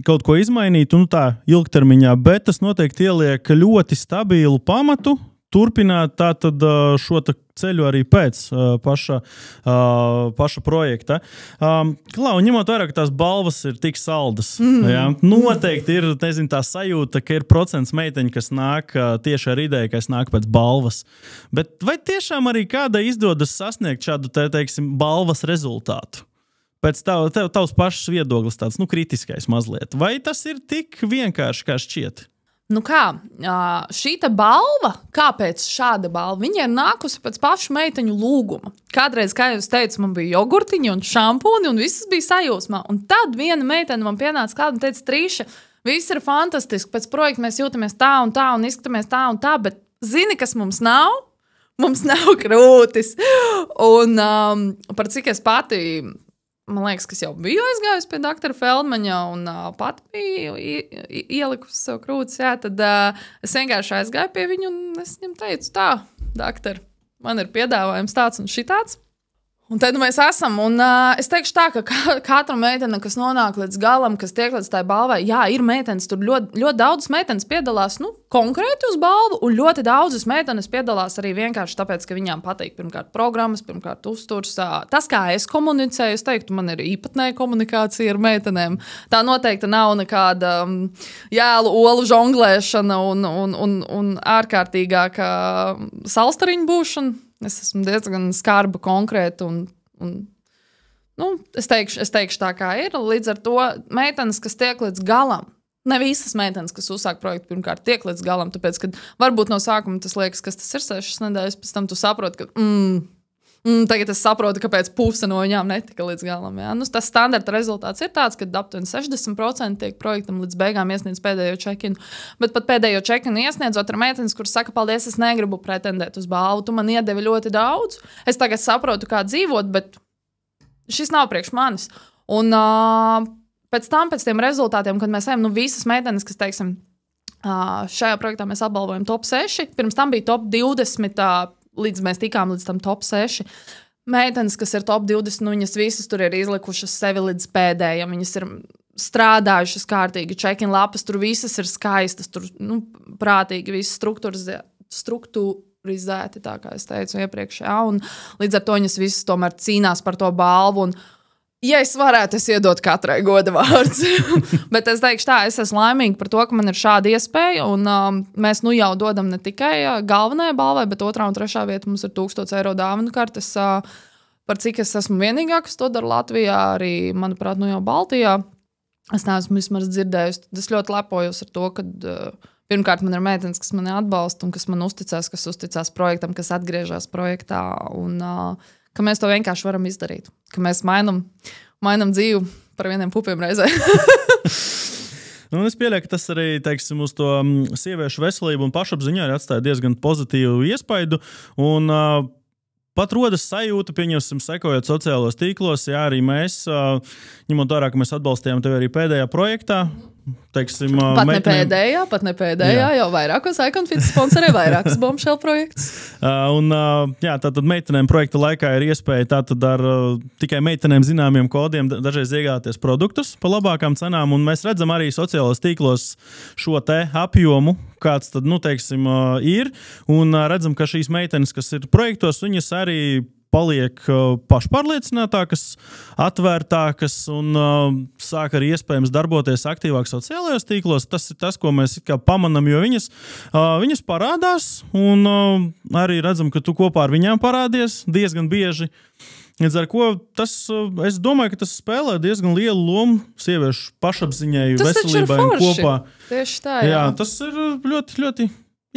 kaut ko izmainītu, tā ilgtermiņā, bet tas noteikti ieliek ļoti stabilu pamatu, turpināt tātad šo ceļu arī pēc paša projekta. Klau, ņemot vērā, ka tās balvas ir tik saldas, ja? Noteikti ir, tā sajūta, ka ir procents meiteņu, kas nāk tieši ar ideju, ka es nāku pēc balvas. Bet vai tiešām arī kādai izdodas sasniegt šādu, teiksim, balvas rezultātu? Pēc tavs pašas viedoklis tāds, kritiskais mazliet. Vai tas ir tik vienkārši, kā šķiet? Šīta balva, kāpēc šāda balva? Viņa ir nākusi pēc pašu meiteņu lūguma. Kādreiz, kā jūs teicat, man bija jogurtiņi un šampūni un viss bija sajūsmā. Un tad viena meitene man pienāca kāda un teica, Triša, viss ir fantastiski, pēc projekta mēs jūtamies tā un izskatāmies tā un tā, bet zini, kas mums nav? Mums nav krūtis. Un par cik es pati... Man liekas, ka jau biju aizgājusi pie doktora Feldmaņa un pat biju ielikusi sev krūtis. Jā, tad es vienkārši aizgāju pie viņu un es viņam teicu, tā, doktor, man ir piedāvājums tāds un šitāds. Un tad mēs esam, un es teikšu tā, ka katra meitene, kas nonāk līdz galam, kas tiek līdz tai balvai, jā, ir meitenes, tur ļoti daudzas meitenes piedalās, konkrēti uz balvu, un ļoti daudzas meitenes piedalās arī vienkārši tāpēc, ka viņām patīk pirmkārt programmas, pirmkārt uzturs. Tas, kā es komunicēju, es teiktu, man ir īpatnēja komunikācija ar meitenēm. Tā noteikti nav nekāda jēlu olu žonglēšana un ārkārtīgāka salstariņu būšana. Es esmu diezgan skarba, konkrēta un es teikšu tā, kā ir. Līdz ar to meitenes, kas tiek līdz galam, ne visas meitenes, kas uzsāk projektu, pirmkārt tiek līdz galam, tāpēc, ka varbūt no sākuma tas liekas, kas tas ir 6 nedēļas, pēc tam tu saproti, ka tagad es saprotu, kāpēc puse no viņām netika līdz galam. Ja? Tas standarta rezultāts ir tāds, ka aptuveni 60% tiek projektam līdz beigām iesniedz pēdējo check-in. Bet pat pēdējo check-in iesniedzot ar meitenes, kuras saka, paldies, es negribu pretendēt uz balvu, tu man iedevi ļoti daudz. Es tagad saprotu, kā dzīvot, bet šis nav priekš manis. Un pēc tiem rezultātiem, kad mēs ejam, visas meitenes, kas, teiksim, šajā projektā mēs apbalvojam top 6, pirms tam bija top 20, līdz mēs tikām līdz tam top 6. Meitenes, kas ir top 20, viņas visas tur ir izlikušas sevi līdz pēdējiem. Viņas ir strādājušas kārtīgi, check-in lapas, tur visas ir skaistas, tur prātīgi, visas strukturizēti, tā kā es teicu iepriekš. Ja? Un līdz ar to viņas visas tomēr cīnās par to balvu. Un, ja es varētu, es iedot katrai goda vārds. Bet es teikšu tā, es esmu laimīga par to, ka man ir šāda iespēja, un mēs jau dodam ne tikai galvenajai balvai, bet 2. un 3. vieta mums ir 1000 eiro dāvanu kartes, par cik es esmu vienīgā, kas to dara Latvijā, arī, manuprāt, jau Baltijā. Es neesmu vismaz dzirdējusi. Es ļoti lepojos ar to, ka pirmkārt man ir meitenes, kas mani atbalsta un kas man uzticās, kas uzticās projektam, kas atgriežas projektā, un ka mēs to vienkārši varam izdarīt. Ka mēs mainam dzīvi par vieniem pupiem reizē. Es pieļauju, ka tas arī, teiksim, uz to sieviešu veselību un pašapziņu arī atstāja diezgan pozitīvu iespaidu. Un pat rodas sajūta, pieņemsim, sekojot sociālos tīklos, jā, arī mēs, ņemot vērā, ka mēs atbalstījām tevi arī pēdējā projektā, teiksim, pat ne pēdējā, jau vairākos Iconfit sponsorē vairākus bombshell projektus. Tātad meitenēm projekta laikā ir iespēja tātad ar tikai meitenēm zināmiem kodiem dažreiz iegādāties produktus pa labākām cenām, un mēs redzam arī sociālos tīklos šo te apjomu, kāds tad, teiksim, ir, un redzam, ka šīs meitenes, kas ir projektos, viņas arī paliek pašpārliecinātākas, atvērtākas un sāk arī iespējams darboties aktīvāk sociālajos tīklos. Tas ir tas, ko mēs kā pamanam, jo viņas parādās un arī redzam, ka tu kopā ar viņām parādies diezgan bieži. Līdz ar ko es domāju, ka tas spēlē diezgan lielu lomu sieviešu pašapziņai, veselībai un kopā. Tieši tā, jā. Tas ir ļoti, ļoti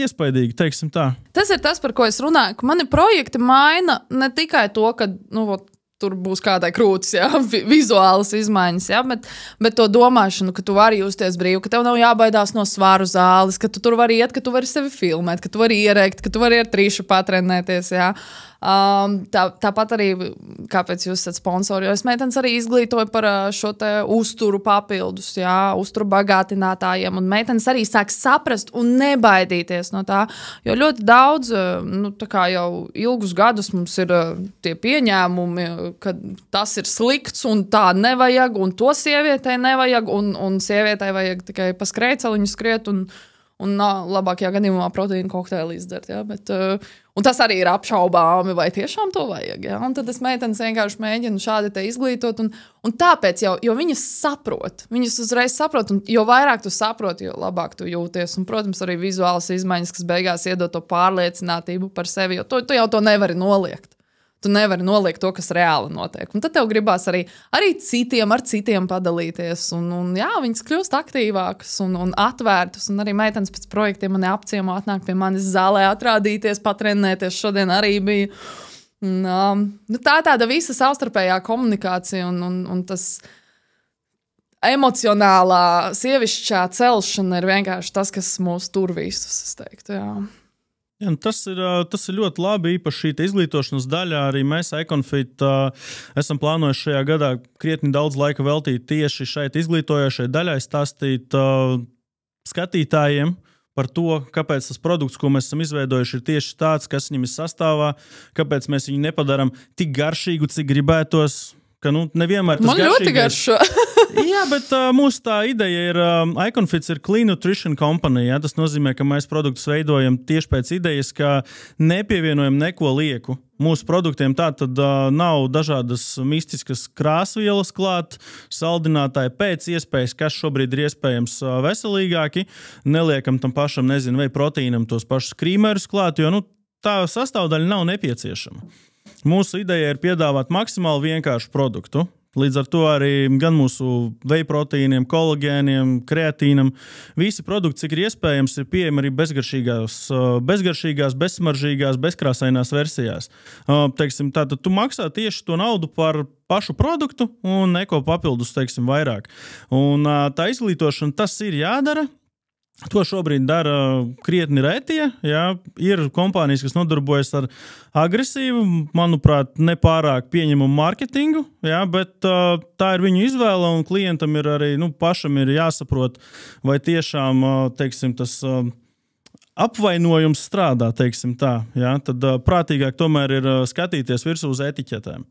iespaidīgi, teiksim tā. Tas ir tas, par ko es runāju, ka mani projekti maina ne tikai to, ka, tur būs kādai krūtis, vizuālas izmaiņas, bet to domāšanu, ka tu vari justies brīvi, ka tev nav jābaidās no svaru zāles, ka tu tur vari iet, ka tu vari sevi filmēt, ka tu vari ierēkt, ka tu vari ar trīšu patrenēties, tāpat arī, kāpēc jūs esat sponsori, jo es meitenes arī izglītoju par šo te uzturu papildus, uzturu bagātinātājiem, un meitenes arī sāk saprast un nebaidīties no tā, jo ļoti daudz, tā kā jau ilgus gadus mums ir tie pieņēmumi, ka tas ir slikts un tā nevajag, un to sievietei nevajag, un sievietei vajag tikai pa skrejceliņu skriet un labākajā gadījumā proteīna kokteili izdzert. Un tas arī ir apšaubāmi, vai tiešām to vajag. Un tad es meitenes vienkārši mēģinu šādi te izglītot. Un tāpēc, jo viņas saprot, viņas uzreiz saprot, un jo vairāk tu saproti, jo labāk tu jūties. Un, protams, arī vizuālas izmaiņas, kas beigās iedod to pārliecinātību par sevi, jo tu jau to nevari noliegt. Tu nevari noliekt to, kas reāli notiek. Un tad tev gribās arī ar citiem padalīties. Viņas kļūst aktīvākas un atvērtas. Un arī meitenes pēc projektiem mani apciemo, atnāk pie manis zālē atrādīties, patrenēties. Šodien arī bija. Tā tāda visa savstarpējā komunikācija un tas emocionālā sievišķā celšana ir vienkārši tas, kas mūs tur visus, es teiktu, Ja, tas ir ļoti labi, īpaši šī izglītošanas daļā. Arī mēs Iconfit esam plānojuši šajā gadā krietni daudz laika veltīt tieši šeit izglītojošai daļai, stāstīt skatītājiem par to, kāpēc tas produkts, ko mēs esam izveidojuši, ir tieši tāds, kas viņam ir sastāvā, kāpēc mēs viņu nepadaram tik garšīgu, cik gribētos. Ka, nevienmēr tas man ļoti garšo. Jā, bet mūsu tā ideja ir, Iconfits ir Clean Nutrition Company. Tas nozīmē, ka mēs produktus veidojam tieši pēc idejas, ka nepievienojam neko lieku. Mūsu produktiem tā tad nav dažādas mistiskas krāsvielas klāt, saldinātāji pēc iespējas, kas šobrīd ir iespējams veselīgāki. Neliekam tam pašam, vai proteīnam tos pašus krīmerus klāt, jo tā sastāvdaļa nav nepieciešama. Mūsu ideja ir piedāvāt maksimāli vienkāršu produktu. Līdz ar to arī gan mūsu whey proteīniem, kolagēniem, kreatīnam, visi produkti, cik ir iespējams, ir pieejami arī bezgaršīgās, bezsmaržīgās, bezkrāsainās versijās. Tātad tu maksā tieši to naudu par pašu produktu un neko papildus, vairāk. Un tā izglītošana, tas ir jādara. To šobrīd dara krietni retie. Ir kompānijas, kas nodarbojas ar agresīvu, manuprāt, nepārāk pieņemumu mārketingu, bet tā ir viņu izvēle, un klientam ir arī pašam ir jāsaprot, vai tiešām tas apvainojums strādā, tā. Tad prātīgāk tomēr ir skatīties virsū uz etiķetēm.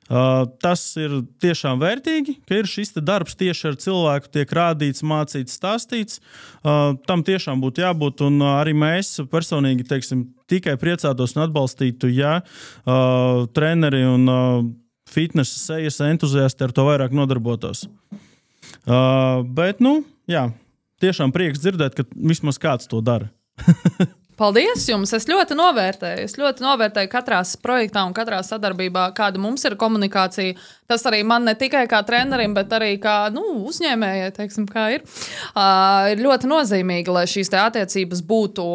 Tas ir tiešām vērtīgi, ka ir šis darbs tieši ar cilvēku, tiek rādīts, mācīts, stāstīts. Tam tiešām būtu jābūt, un arī mēs personīgi, tikai priecātos un atbalstītu, ja treneri un fitnesa sejas entuziasti ar to vairāk nodarbotos. Bet, tiešām prieks dzirdēt, ka vismaz kāds to dara. Paldies jums! Es ļoti novērtēju katrā projektā un katrā sadarbībā, kāda mums ir komunikācija. Tas arī man ne tikai kā trenerim, bet arī kā uzņēmējai, kā ir. Ir ļoti nozīmīgi, lai šīs attiecības būtu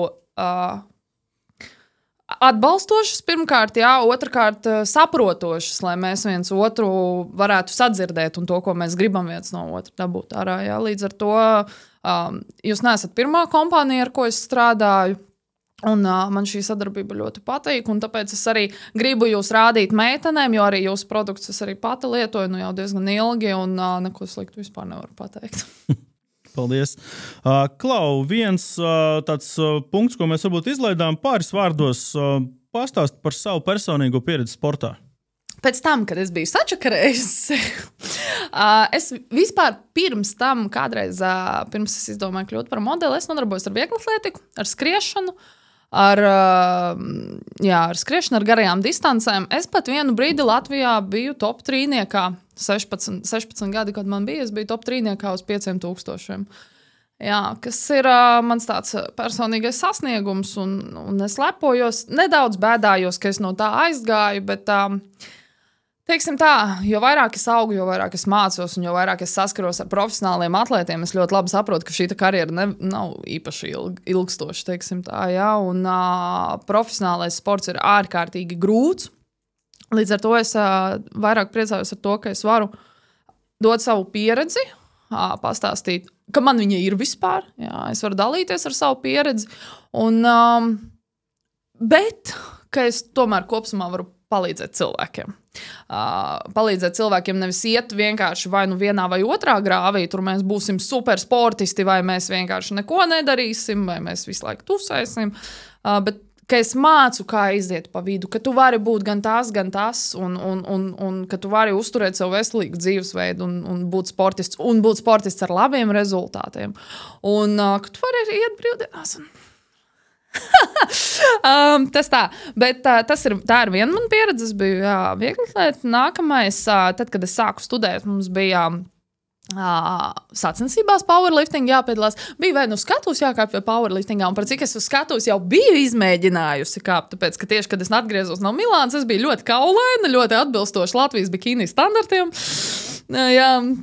atbalstošas pirmkārt, otrkārt saprotošas, lai mēs viens otru varētu sadzirdēt un to, ko mēs gribam viens no otra dabūt ārā. Līdz ar to jūs neesat pirmā kompānija, ar ko es strādāju. Un man šī sadarbība ļoti patīk, un tāpēc es arī gribu jūs rādīt meitenēm, jo arī jūsu produktus es arī pati lietoju jau diezgan ilgi, un neko sliktu vispār nevaru pateikt. Paldies. Klau, viens tāds punkts, ko mēs varbūt izlaidām pāris vārdos, pastāst par savu personīgo pieredzi sportā. Pēc tam, kad es biju sačakarējusi, es vispār pirms tam, kādreiz, pirms es izdomāju kļūt par modeli, es nodarbojos ar vieglatlētiku, ar skriešanu, ar skriešanu, ar garajām distancēm. Es pat vienu brīdi Latvijā biju top 3-niekā, 16 gadi, kad man bija, es biju top 3-niekā uz 5000. Kas ir mans tāds personīgais sasniegums, un es lepojos, nedaudz bēdājos, ka es no tā aizgāju, bet Teiksim tā, jo vairāk es augu, jo vairāk es mācos un jo vairāk es saskaros ar profesionāliem atlētiem, es ļoti labi saprotu, ka šī karjera nav īpaši ilgstoša, teiksim tā, jā, un profesionālais sports ir ārkārtīgi grūts. Līdz ar to es vairāk priecājos ar to, ka es varu dot savu pieredzi, pastāstīt, ka man viņa ir vispār, jā, es varu dalīties ar savu pieredzi, un, bet, ka es tomēr kopsumā varu palīdzēt cilvēkiem. Palīdzēt cilvēkiem nevis iet vienkārši vai nu vienā vai otrā grāvī, tur mēs būsim supersportisti, vai mēs vienkārši neko nedarīsim, vai mēs visu laiku tusēsim, bet ka es mācu, kā iziet pa vidu, ka tu vari būt gan tas, un ka tu vari uzturēt savu veselīgu dzīvesveidu un būt sportists ar labiem rezultātiem. Un ka tu vari iet brīvdienās un tas tā, bet tā ir viena mana pieredze. Es biju viegli atlēta. Nākamais, tad, kad es sāku studēt, mums bija sacensībās powerlifting jāpiedalās. Bija vai nu skatus jākāp vai powerliftingā, un par cik es uz skatus jau biju izmēģinājusi kāpt, tāpēc, ka tieši, kad es atgriezos no Milānas, es biju ļoti kaulaina, ļoti atbilstoši Latvijas bikini standartiem. Jā, un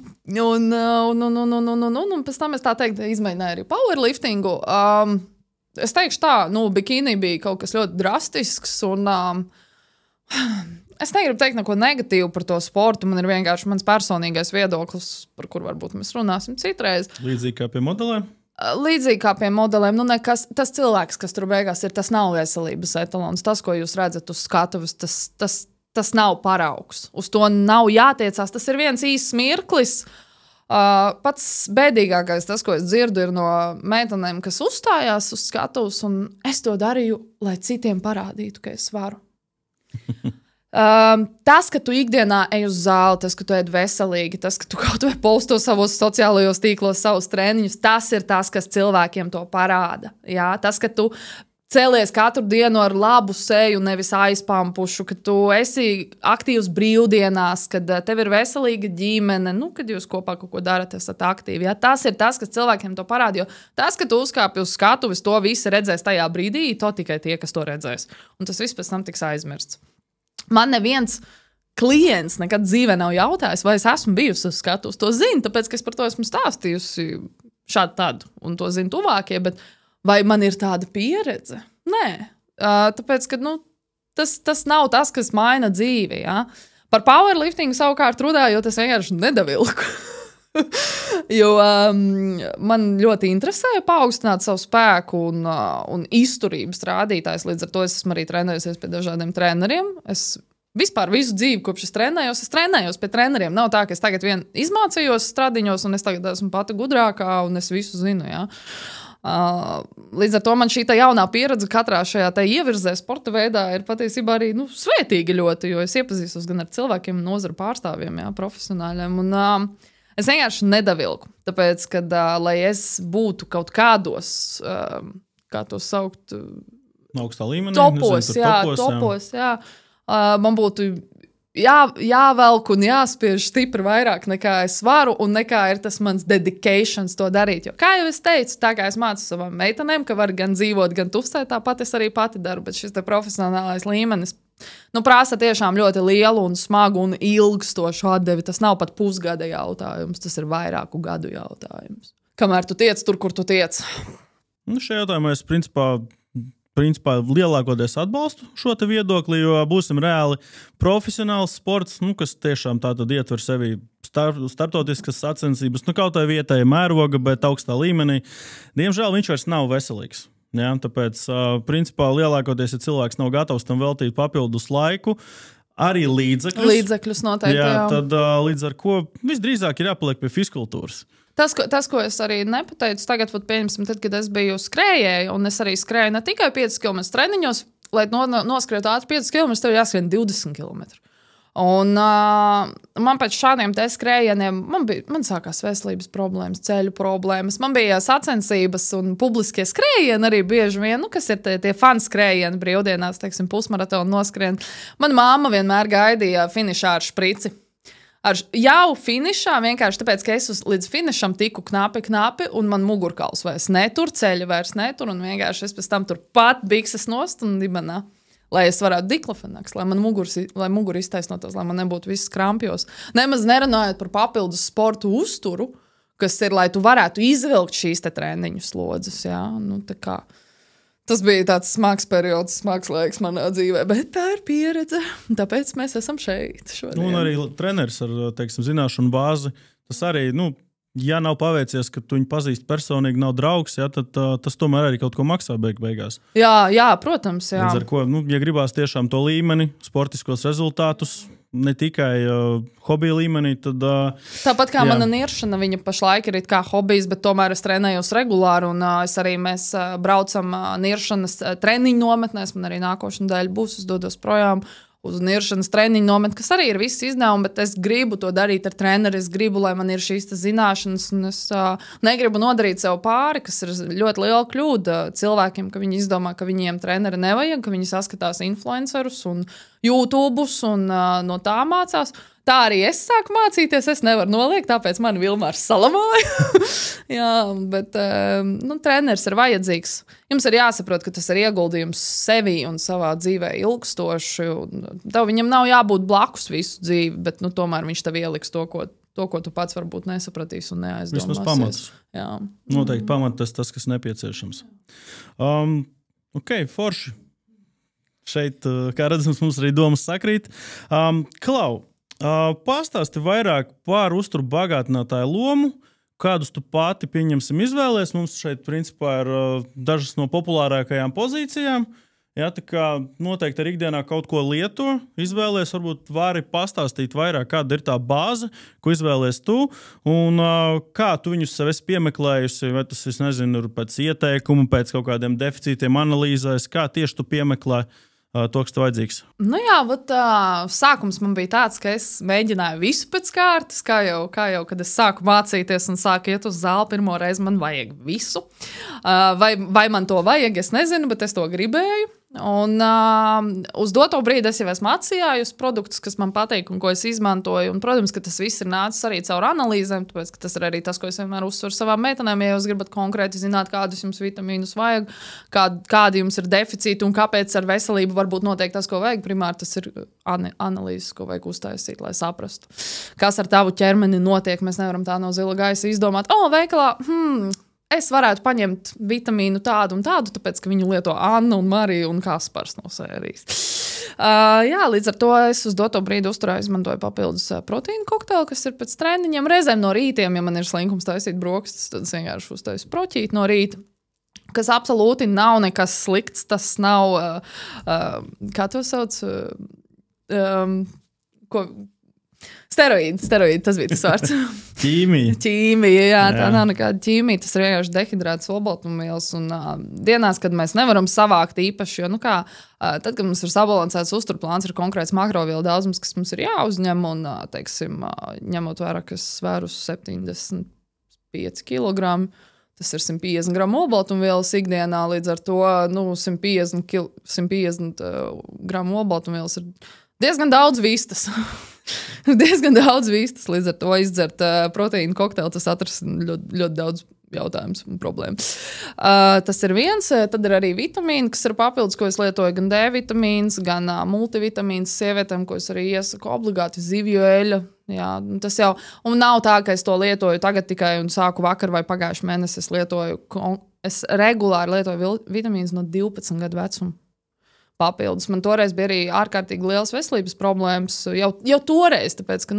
pēc tam es tā teikt izmēģināju arī powerliftingu. Es teikšu tā, bikini bija kaut kas ļoti drastisks, un es negribu teikt neko negatīvu par to sportu. Man ir vienkārši mans personīgais viedoklis, par kur varbūt mēs runāsim citreiz. Līdzīgi kā pie modelēm? Līdzīgi kā pie modelēm. Tas cilvēks, kas tur beigās ir, tas nav veselības etalons. Tas, ko jūs redzat uz skatuves, tas nav paraugs. Uz to nav jātiecās. Tas ir viens īsts mirklis. Pats bēdīgākais tas, ko es dzirdu, ir no meitenēm, kas uzstājās uz skatuves, un es to darīju, lai citiem parādītu, ka es varu. Tas, ka tu ikdienā ej uz zāli, tas, ka tu ēd veselīgi, tas, ka tu kaut vai posto savos sociālajos tīklos savus treniņus, tas ir tas, kas cilvēkiem to parāda. Jā? Tas, ka tu cēlies katru dienu ar labu seju, nevis aizpampušu, ka tu esi aktīvs brīvdienās, kad tev ir veselīga ģimene, kad jūs kopā kaut ko darat, esat aktīvi. Ja? Tas ir tas, kas cilvēkiem to parāda, jo tas, ka tu uzkāpi uz skatuves, to visi redzēs tajā brīdī, to tikai tie, kas to redzēs. Un tas viss pēc tam tiks aizmirsts. Man neviens klients nekad dzīvē nav jautājis, vai es esmu bijusi uz skatuves. To zinu, tāpēc, ka es par to esmu stāstījusi šādu tādu, un to zinu tuvākie, bet vai man ir tāda pieredze? Nē, tāpēc, ka tas nav tas, kas maina dzīvi. Ja? Par powerliftingu savukārt runājot, es vienkārši nedavilku. Jo man ļoti interesēja paaugstināt savu spēku un izturības rādītājs. Līdz ar to es esmu arī trenējusies pie dažādiem treneriem. Es vispār visu dzīvi, kopš es trenējos pie treneriem. Nav tā, ka es tagad vien izmācījos stradiņos, un es tagad esmu pati gudrākā, un es visu zinu. Ja? Līdz ar to man šī jaunā pieredze katrā šajā ievirzē sporta veidā ir patiesībā arī svētīga ļoti, jo es iepazīstos gan ar cilvēkiem, nozaru pārstāvjiem, jā, profesionāļiem. Un es vienkārši nedavilku, tāpēc, ka, lai es būtu kaut kādos, kā to saukt, augstā līmenī, topos, jā. Man būtu jāvelk un jāspiež stipri vairāk nekā es varu un nekā ir tas mans dedications to darīt. Jo, kā jau es teicu, tā kā es mācu savām meitenēm, ka var gan dzīvot, gan tustēt, tāpat es arī pati daru, bet šis te profesionālais līmenis prasa tiešām ļoti lielu un smagu un ilgstošu atdevi. Tas nav pat pusgada jautājums, tas ir vairāku gadu jautājums. Kamēr tu tiec tur, kur tu tiec? Šajā jautājumā es principā lielākoties atbalstu šo te viedokli, jo būsim reāli profesionāls sports, kas tiešām tātad ietver sevi starptautiskas sacensības, kaut vai vietēja mēroga, bet augstā līmenī. Diemžēl viņš vairs nav veselīgs. Ja? Tāpēc, principā, lielākoties, ja cilvēks nav gatavs tam veltīt papildus laiku, arī līdzekļus. Līdzekļus noteikti, jā. Tad līdz ar ko visdrīzāk ir jāpaliek pie fiskultūras. Tas, ko es arī nepateicu, tagad, pieņemsim, tad, kad es biju skrējēja, un es arī skrēju ne tikai 5 km treniņos, lai noskrētu ātri 5 km, tev jāskrien 20 km. Un man pēc šādiem te skrējieniem, man sākās veselības problēmas, ceļu problēmas, man bija sacensības un publiskie skrējieni arī bieži vien, kas ir tie fanu skrējieni brīvdienās, teiksim, pusmaratonu noskrien. Mana māma vienmēr gaidīja finišā ar šprici. Jau finišā vienkārši tāpēc, ka es līdz finišam tiku knapi, un man mugurkauls vairs netur, ceļa vairs netur, un vienkārši es pēc tam tur pat bikses nost un dibenā. Lai es varētu diklofenaks, lai mugura iztaisnotos, lai man nebūtu viss krampjos. Nemaz nerunājot par papildus sportu uzturu, kas ir, lai tu varētu izvilkt šīs te treniņu slodzes. Jā? Nu, tā kā. Tas bija tāds smags periods, smags laiks manā dzīvē, bet tā ir pieredze. Tāpēc mēs esam šeit šodien. Un arī treneris ar, teiksim, zināšanu bāzi, tas arī, ja nav paveicies, ka tu viņu pazīsti personīgi, nav draugs, ja, tad tas tomēr arī kaut ko maksā beigās. Jā, protams. Jā. Līdz ar ko, ja gribās tiešām to līmeni, sportiskos rezultātus, ne tikai hobija līmenī, tad... Tāpat kā mana niršana, viņa pašlaik ir kā hobijs, bet tomēr es trenējos regulāri, un mēs braucam niršanas treniņu nometnēs, man arī nākošana daļa būs, es dodos projām uz niršanas treniņu nometni, kas arī ir viss izdevumi, bet es gribu to darīt ar treneri, es gribu, lai man ir šīs zināšanas, un es negribu nodarīt sev pāri, kas ir ļoti liela kļūda cilvēkiem, ka viņi izdomā, ka viņiem treneri nevajag, ka viņi saskatās influencerus un YouTube'us un no tā mācās. Tā arī es sāku mācīties, es nevaru noliekt, tāpēc mani Vilmārs salamāja. Jā, bet treneris ir vajadzīgs. Jums ir jāsaprot, ka tas ir ieguldījums sevī un savā dzīvē ilgstoši. Tev viņam nav jābūt blakus visu dzīvi, bet tomēr viņš tev ieliks to, ko tu pats varbūt nesapratīsi un neaizdomāsies. Vismaz pamatus. Jā. Noteikti pamatus tas, kas nepieciešams. Ok, forši. Šeit, kā redzams, mums arī domas sakrīt. Klau, pastāsti vairāk par uzturu bagātinātāju lomu, kādus tu pati pieņemsim izvēlēs. Mums šeit principā ir dažas no populārākajām pozīcijām. Jā, tā kā noteikti ar ikdienā kaut ko lieto, izvēlēs, varbūt vari pastāstīt vairāk, kāda ir tā bāze, ko izvēlēs tu, un kā tu viņus sev esi piemeklējusi, vai tas, es nezinu, pēc ieteikumu, pēc kaut kādiem deficītiem analīzēs, kā tieši tu piemeklē to, kas tev vajadzīgs? Sākums man bija tāds, ka es mēģināju visu pēc kārtas, kā jau, kad es sāku mācīties un sāku iet uz zāli, pirmo reizi man vajag visu. Vai man to vajag, es nezinu, bet es to gribēju. Un uz doto brīdi es jau esmu atsijājusi produktus, kas man patīk un ko es izmantoju. Un, protams, ka tas viss ir nācis arī caur analīzēm, tāpēc, ka tas ir arī tas, ko es vienmēr uzsveru savām meitenēm. Ja jūs gribat konkrēti zināt, kādus jums vitamīnus vajag, kādi jums ir deficīti un kāpēc ar veselību varbūt notiek tas, ko vajag, primāri tas ir analīzes, ko vajag uztaisīt, lai saprastu, kas ar tavu ķermeni notiek. Mēs nevaram tā no zila gaisa izdomāt, veikalā, es varētu paņemt vitamīnu tādu un tādu, tāpēc, ka viņu lieto Anna un Marija un Kaspars no sērijas. Līdz ar to es uz doto brīdi uzturā izmantoju papildus proteīnu kokteili, kas ir pēc treniņiem. Reizēm no rītiem, ja man ir slinkums taisīt brokastis, tad es vienkārši uztaisu proķīti no rīta, kas absolūti nav nekas slikts. Tas nav, kā to sauc, Steroīdi, tas bija tas vārds. Ķīmija, jā, tā nav nekāda ķīmija. Tas ir vienkārši dehidrētas olbaltumvielas. Un dienās, kad mēs nevaram savākt īpaši, jo, tad, kad mums ir sabalansēts uzturplāns, ir konkrēts makrovielu daudzums, kas mums ir jāuzņem. Un, teiksim, ņemot vērā, ka es svēru 75 kg, tas ir 150 gramu olbaltumvielas ikdienā, līdz ar to 150 gramu olbaltumvielas ir diezgan daudz vistas. Līdz ar to izdzert proteīnu kokteili, tas atrasina ļoti daudz jautājumus un problēmu. Tas ir viens. Tad ir arī vitamīni, kas ir papildus, ko es lietoju, gan D vitamīns, gan multivitamīns sievietēm, ko es arī iesaku obligāti zivju eļļa. Jā, tas jau, un nav tā, ka es to lietoju tagad tikai un sāku vakar vai pagājuši mēnesi. Es regulāri lietoju vitamīnus no 12 gadu vecuma. Papildus. Man toreiz bija arī ārkārtīgi liels veselības problēmas. Jau toreiz, tāpēc, ka,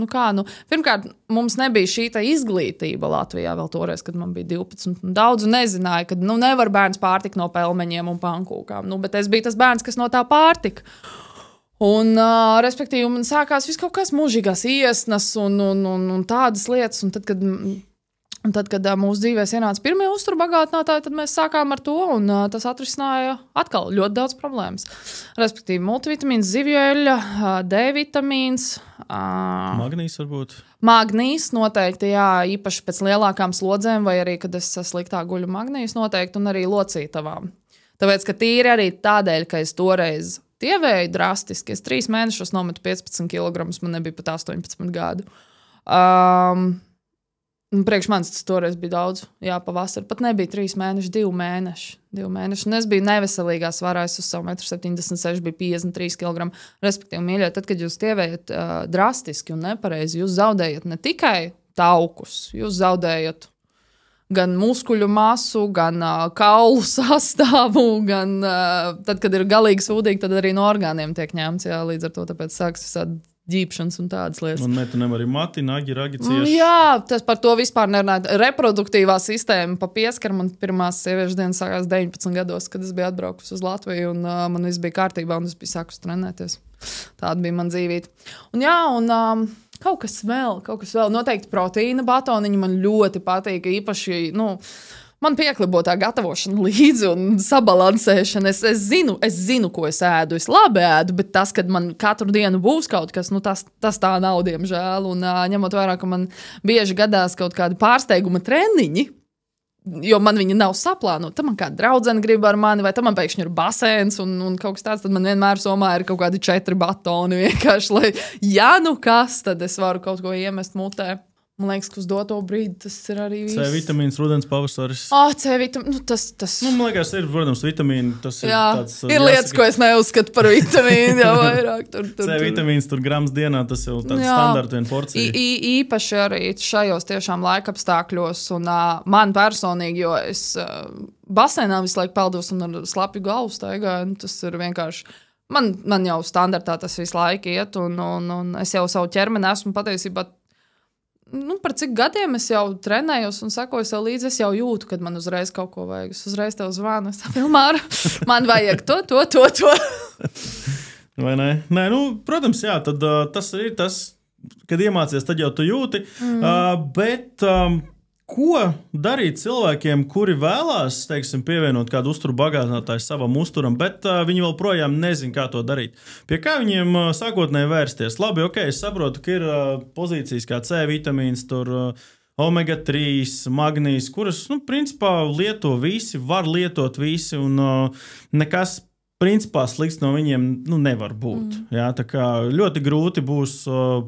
pirmkārt, mums nebija šī izglītība Latvijā vēl toreiz, kad man bija 12. Daudz nezināja, ka nevar bērns pārtikt no pelmeņiem un pankūkām. Bet es biju tas bērns, kas no tā pārtika. Un, respektīvi, man sākās viss kaut kāds mūžīgās iesnas un tādas lietas. Un tad, kad mūsu dzīvēs ienāca pirmie uzturbagātinātāji, tad mēs sākām ar to, un tas atrisināja atkal ļoti daudz problēmas. Respektīvi, multivitamīns, zivju eļļa, D vitamīns. Magnīs varbūt? Magnīs noteikti, jā, īpaši pēc lielākām slodzēm, vai arī, kad es sliktāk guļu magnīs noteikti, un arī locītavām. Tāpēc, ka tīri arī tādēļ, ka es toreiz tievēju drastiski, es 3 mēnešos nometu 15 kg, man nebija pat 18 gadu. Priekš manis tas toreiz bija daudz. Jā, pavasarī pat nebija 3 mēneši, 2 mēneši. 2 mēneši. Un es biju neveselīgā svarā, es uz savu 1,76 m biju 53 kg. Respektīvi, mīļie, tad, kad jūs tievējat drastiski un nepareizi, jūs zaudējat ne tikai taukus, jūs zaudējat gan muskuļu masu, gan kaulu sastāvu, gan tad, kad ir galīgi sūdīgi, tad arī no orgāniem tiek ņemts. Jā, līdz ar to tāpēc sāks visādi ģīpšanas un tādas lietas. Un meitenēm arī mati, nagi, ragi cieši. Jā, tas par to vispār nerunāju. Reproduktīvā sistēma pa pieskaru. Man pirmās sieviešu dienas sākās 19 gados, kad es biju atbraukusi uz Latviju, un man viss bija kārtībā, un es biju sākus trenēties. Tāda bija man dzīvība. Un jā, un kaut kas vēl. Noteikti proteīna batoniņi man ļoti patīk, īpaši, man pieklibo tā gatavošana līdzi un sabalansēšana. Es zinu, ko es ēdu. Es labi ēdu, bet tas, kad man katru dienu būs kaut kas, tas tā nav, diemžēl. Un ņemot vērā, ka man bieži gadās kaut kādi pārsteiguma treniņi, jo man viņa nav saplānota. Tad man kāda draudzene grib ar mani, vai tad man pēkšņi ir basēns un kaut kas tāds. Tad man vienmēr somā ir kaut kādi 4 batoni vienkārši, lai, kas, tad es varu kaut ko iemest mutē. Man liekas, ka uz doto brīdi tas ir arī viss. C vitamīns, rudens pavasaris. C vitamīns, tas... Man liekas, ir, protams, vitamīni. Tas ir tāds... Ir lietas, ko es neuzskatu par vitamīnu, jau vairāk. C vitamīns, tur grams dienā, tas jau tāds standarta viena porcija. Īpaši arī šajos tiešām laikapstākļos, un man personīgi, jo es basēnā visu laiku peldos un ar slapju galvu staigāju, tas ir vienkārši... Man jau standartā tas visu laiku iet, un es jau savu ķermeni esmu patiesībā par cik gadiem es jau trenējos un sakoju sev līdzi, es jau jūtu, kad man uzreiz kaut ko vajag. Es uzreiz tev zvanu, es Vilmāra, man vajag to. Vai ne? Nē, protams, jā, tad tas ir tas, kad iemācies, tad jau tu jūti. Bet ko darīt cilvēkiem, kuri vēlās, teiksim, pievienot kādu uzturu bagātinātāju savam uzturam, bet viņi vēl projām nezin, kā to darīt? Pie kā viņiem sākotnēji vērsties? Labi, es saprotu, ka ir pozīcijas kā C vitamīns, tur omega-3, magnīs, kuras, principā lieto visi, var lietot visi, un nekas principā slikts no viņiem nevar būt. Jā, tā kā ļoti grūti būs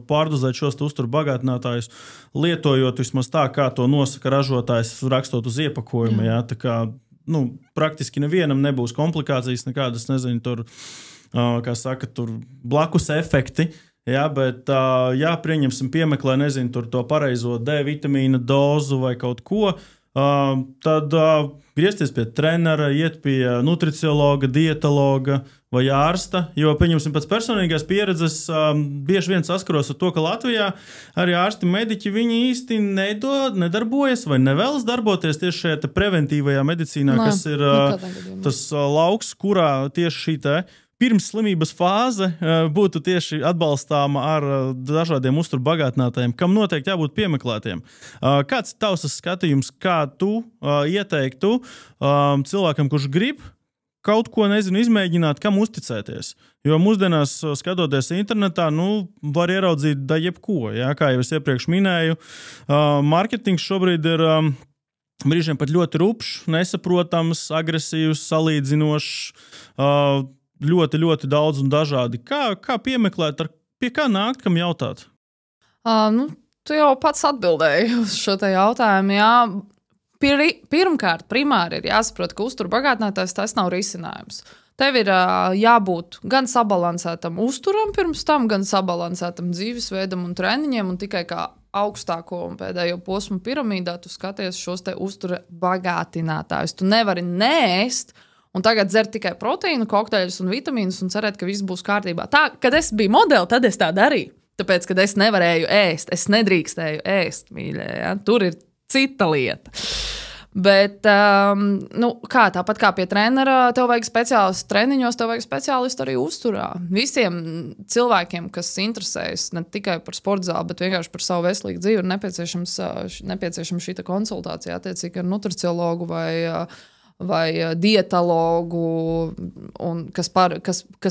pārdozēt šos uzturu bagātinātājus, lietojot vismaz tā, kā to nosaka ražotājs, rakstot uz iepakojuma. Jā, tā kā praktiski nevienam nebūs komplikācijas, nekādas, nezinu, tur, kā saka, tur blakus efekti. Jā, bet, pieņemsim, piemeklē, nezinu, tur to pareizo D vitamīna dozu vai kaut ko, tad griezties pie trenera, iet pie nutriciologa, dietologa vai ārsta, jo, pieņemsim, pēc personīgās pieredzes bieži vien saskaros ar to, ka Latvijā arī ārsti mediķi, viņi īsti nedarbojas vai nevēlas darboties tieši šajā preventīvajā medicīnā, kas ir tas lauks, kurā tieši šī pirms slimības fāze būtu tieši atbalstāma ar dažādiem uzturu bagātinātājiem, kam noteikti jābūt piemeklētiem. Kāds ir tavs skatījums, kā tu ieteiktu cilvēkam, kurš grib kaut ko, izmēģināt, kam uzticēties? Jo mūsdienās, skatoties internetā, var ieraudzīt jebko. Jā, kā jau es iepriekš minēju, marketings šobrīd ir brīžiem pat ļoti rupšs, nesaprotams, agresīvs, salīdzinošs, ļoti, ļoti daudz un dažādi. Kā piemeklēt, pie kā nākt, kam jautāt? Tu jau pats atbildēji uz šo te jautājumu, jā. Pirmkārt, primāri ir jāsaprot, ka uzturu bagātinātājs tas nav risinājums. Tev ir jābūt gan sabalansētam uzturam pirms tam, gan sabalansētam dzīvesveidam un treniņiem, un tikai kā augstāko un pēdējo posmu piramīdā tu skaties šos te uztura bagātinātājus. Tu nevari neēst un tagad dzert tikai proteīnu, kokteļus un vitamīnus un cerēt, ka viss būs kārtībā. Tā, kad es biju modeli, tad es tā darīju. Tāpēc, kad es nevarēju ēst, es nedrīkstēju ēst, mīļie. Ja? Tur ir cita lieta. Bet, tāpat kā pie trenera, tev vajag speciālistu treniņos, tev vajag speciālistu arī uzturā. Visiem cilvēkiem, kas interesējas ne tikai par sporta zāli, bet vienkārši par savu veselīgu dzīvi, ir nepieciešama šī konsultācija attiecīgi ar nutriciologu vai dietologu, un kas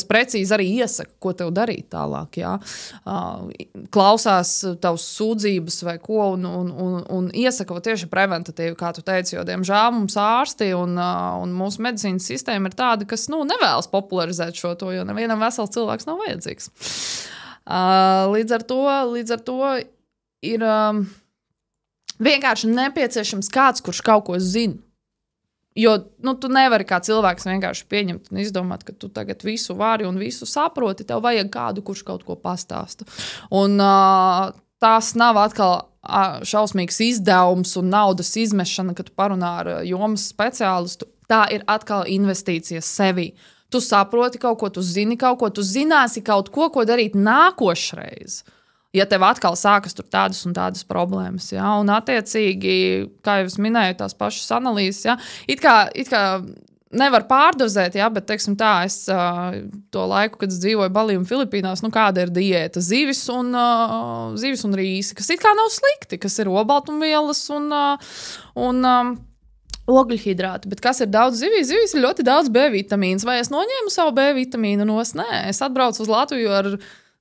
precīzi arī iesaka, ko tev darīt tālāk. Jā. Klausās tavas sūdzības vai ko, un iesaka tieši preventatīvi, kā tu teici, jo, diemžēl, mums ārsti un mūsu medicīnas sistēma ir tāda, kas nevēlas popularizēt šo to, jo nevienam vesels cilvēks nav vajadzīgs. Līdz ar to ir... vienkārši nepieciešams kāds, kurš kaut ko zina. Jo tu nevari kā cilvēks vienkārši pieņemt un izdomāt, ka tu tagad visu vari un visu saproti. Tev vajag kādu, kurš kaut ko pastāsta. Un tās nav atkal šausmīgs izdevums un naudas izmešana, kad tu parunā ar jomas speciālistu. Tā ir atkal investīcijas sevī. Tu saproti kaut ko, tu zini kaut ko, tu zināsi kaut ko darīt nākošreiz. Ja tev atkal sākas tur tādas un tādas problēmas, ja? Un attiecīgi, kā jau es minēju, tās pašas analīzes, ja? It kā nevar pārdozēt, ja? Bet, teiksim tā, es to laiku, kad es dzīvoju Balī un Filipīnās, kāda ir diēta? Zivis un rīsi, kas it kā nav slikti, kas ir olbaltumvielas un ogļhidrāti, bet kas ir daudz zivīs? Zivīs ir ļoti daudz B vitamīnas. Vai es noņēmu savu B vitamīnu nos? Nē, es atbraucu uz Latviju ar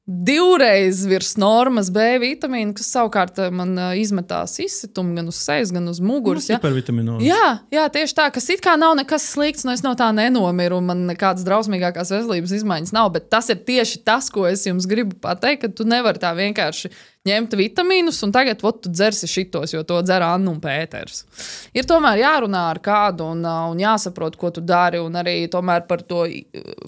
2 virs normas B vitamīnu, kas savukārt man izmetās izsitumu gan uz sejas, gan uz muguras. Hipervitaminozi. Jā, tieši tā, kas it kā nav nekas slikts, es no tā nenomiru, un man nekādas drausmīgākās veselības izmaiņas nav, bet tas ir tieši tas, ko es jums gribu pateikt, ka tu nevari tā vienkārši ņemt vitamīnus, un tagad tu dzersi šitos, jo to dzer Anna un Pēters. Ir tomēr jārunā ar kādu un jāsaprot, ko tu dari, un arī tomēr par to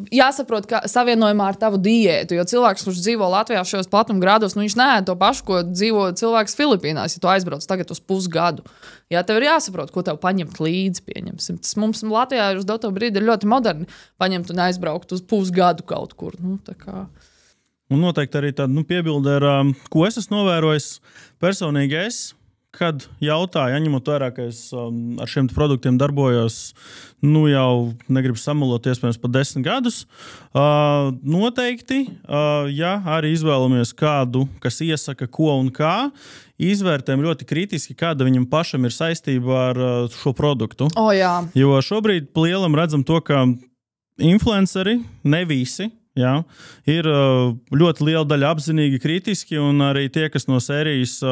jāsaprot, kā savienojumā ar tavu diētu, jo cilvēks, kurš dzīvo Latvijā šajos platumgrādos, viņš neēd to pašu, ko dzīvo cilvēks Filipīnās, ja tu aizbrauc tagad uz pusgadu. Jā, tev ir jāsaprot, ko tev paņemt līdzi, pieņemsim. Tas mums Latvijā uz doto brīdi ir ļoti moderni paņemt un aizbraukt uz pusgadu kaut kur. Tā kā... Un noteikti arī tāda piebilde, ko es esmu novērojis personīgi kad jautāju, ņemot vērā, ka es ar šiem produktiem darbojos, jau negribu samalot, iespējams, pat 10 gadus. Noteikti, ja arī izvēlamies kādu, kas iesaka ko un kā, izvērtējam ļoti kritiski, kāda viņam pašam ir saistība ar šo produktu. Jā. Jo šobrīd lielam redzam to, ka influenceri, ne visi, jā, ir ļoti liela daļa apzinīgi kritiski, un arī tie, kas no sērijas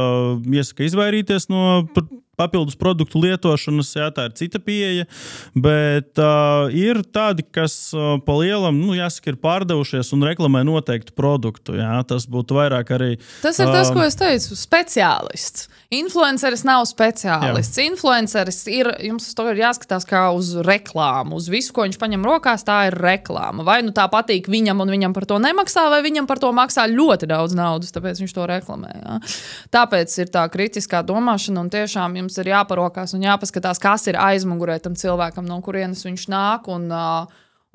iesaka izvairīties no papildus produktu lietošanas, jā, tā ir cita pieeja, bet ir tādi, kas pa lielam, jāsaka, ir pārdevušies un reklamē noteiktu produktu. Jā, tas būtu vairāk arī... Tas ir tas, ko es teicu, speciālists. Influenceris nav speciālists. Jā. Influenceris ir, jums to ir jāskatās kā uz reklāmu, uz visu, ko viņš paņem rokās, tā ir reklāma. Vai tā patīk viņam un viņam par to nemaksā, vai viņam par to maksā ļoti daudz naudas, tāpēc viņš to reklamē. Jā. Tāpēc ir tā kritiskā domāšana, un tiešām jums ir jāparokās un jāpaskatās, kas ir aizmugurē tam cilvēkam, no kurienes viņš nāk un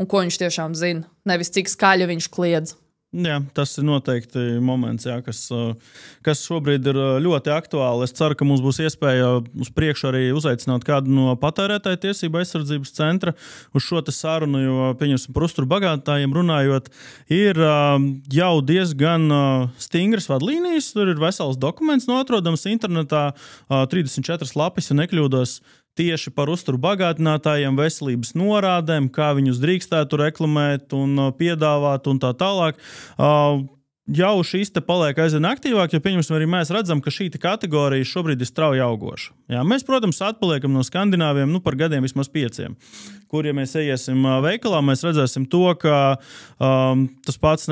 ko viņš tiešām zina. Nevis cik skaļi viņš kliedz. Jā, tas ir noteikti moments, jā, kas šobrīd ir ļoti aktuāli. Es ceru, ka mums būs iespēja uz priekšu arī uzaicināt kādu no patērētāju tiesību aizsardzības centra uz šo sarunu, jo, pieņemsim, par uzturu bagātājiem runājot, ir jau diezgan stingras vadlīnijas. Tur ir vesels dokuments, atrodams internetā, 34 lapis, ja nekļūdos, tieši par uzturu bagātinātājiem, veselības norādēm, kā viņus drīkstētu reklamēt un piedāvāt un tā tālāk. Jau šīs te paliek aizvien aktīvāk, jo, pieņemsim, arī mēs redzam, ka šī kategorija šobrīd ir strauji augoša. Jā, mēs, protams, atpaliekam no Skandināviem par gadiem vismaz 5, kur, ja mēs iesim veikalā, mēs redzēsim to, ka tas pats,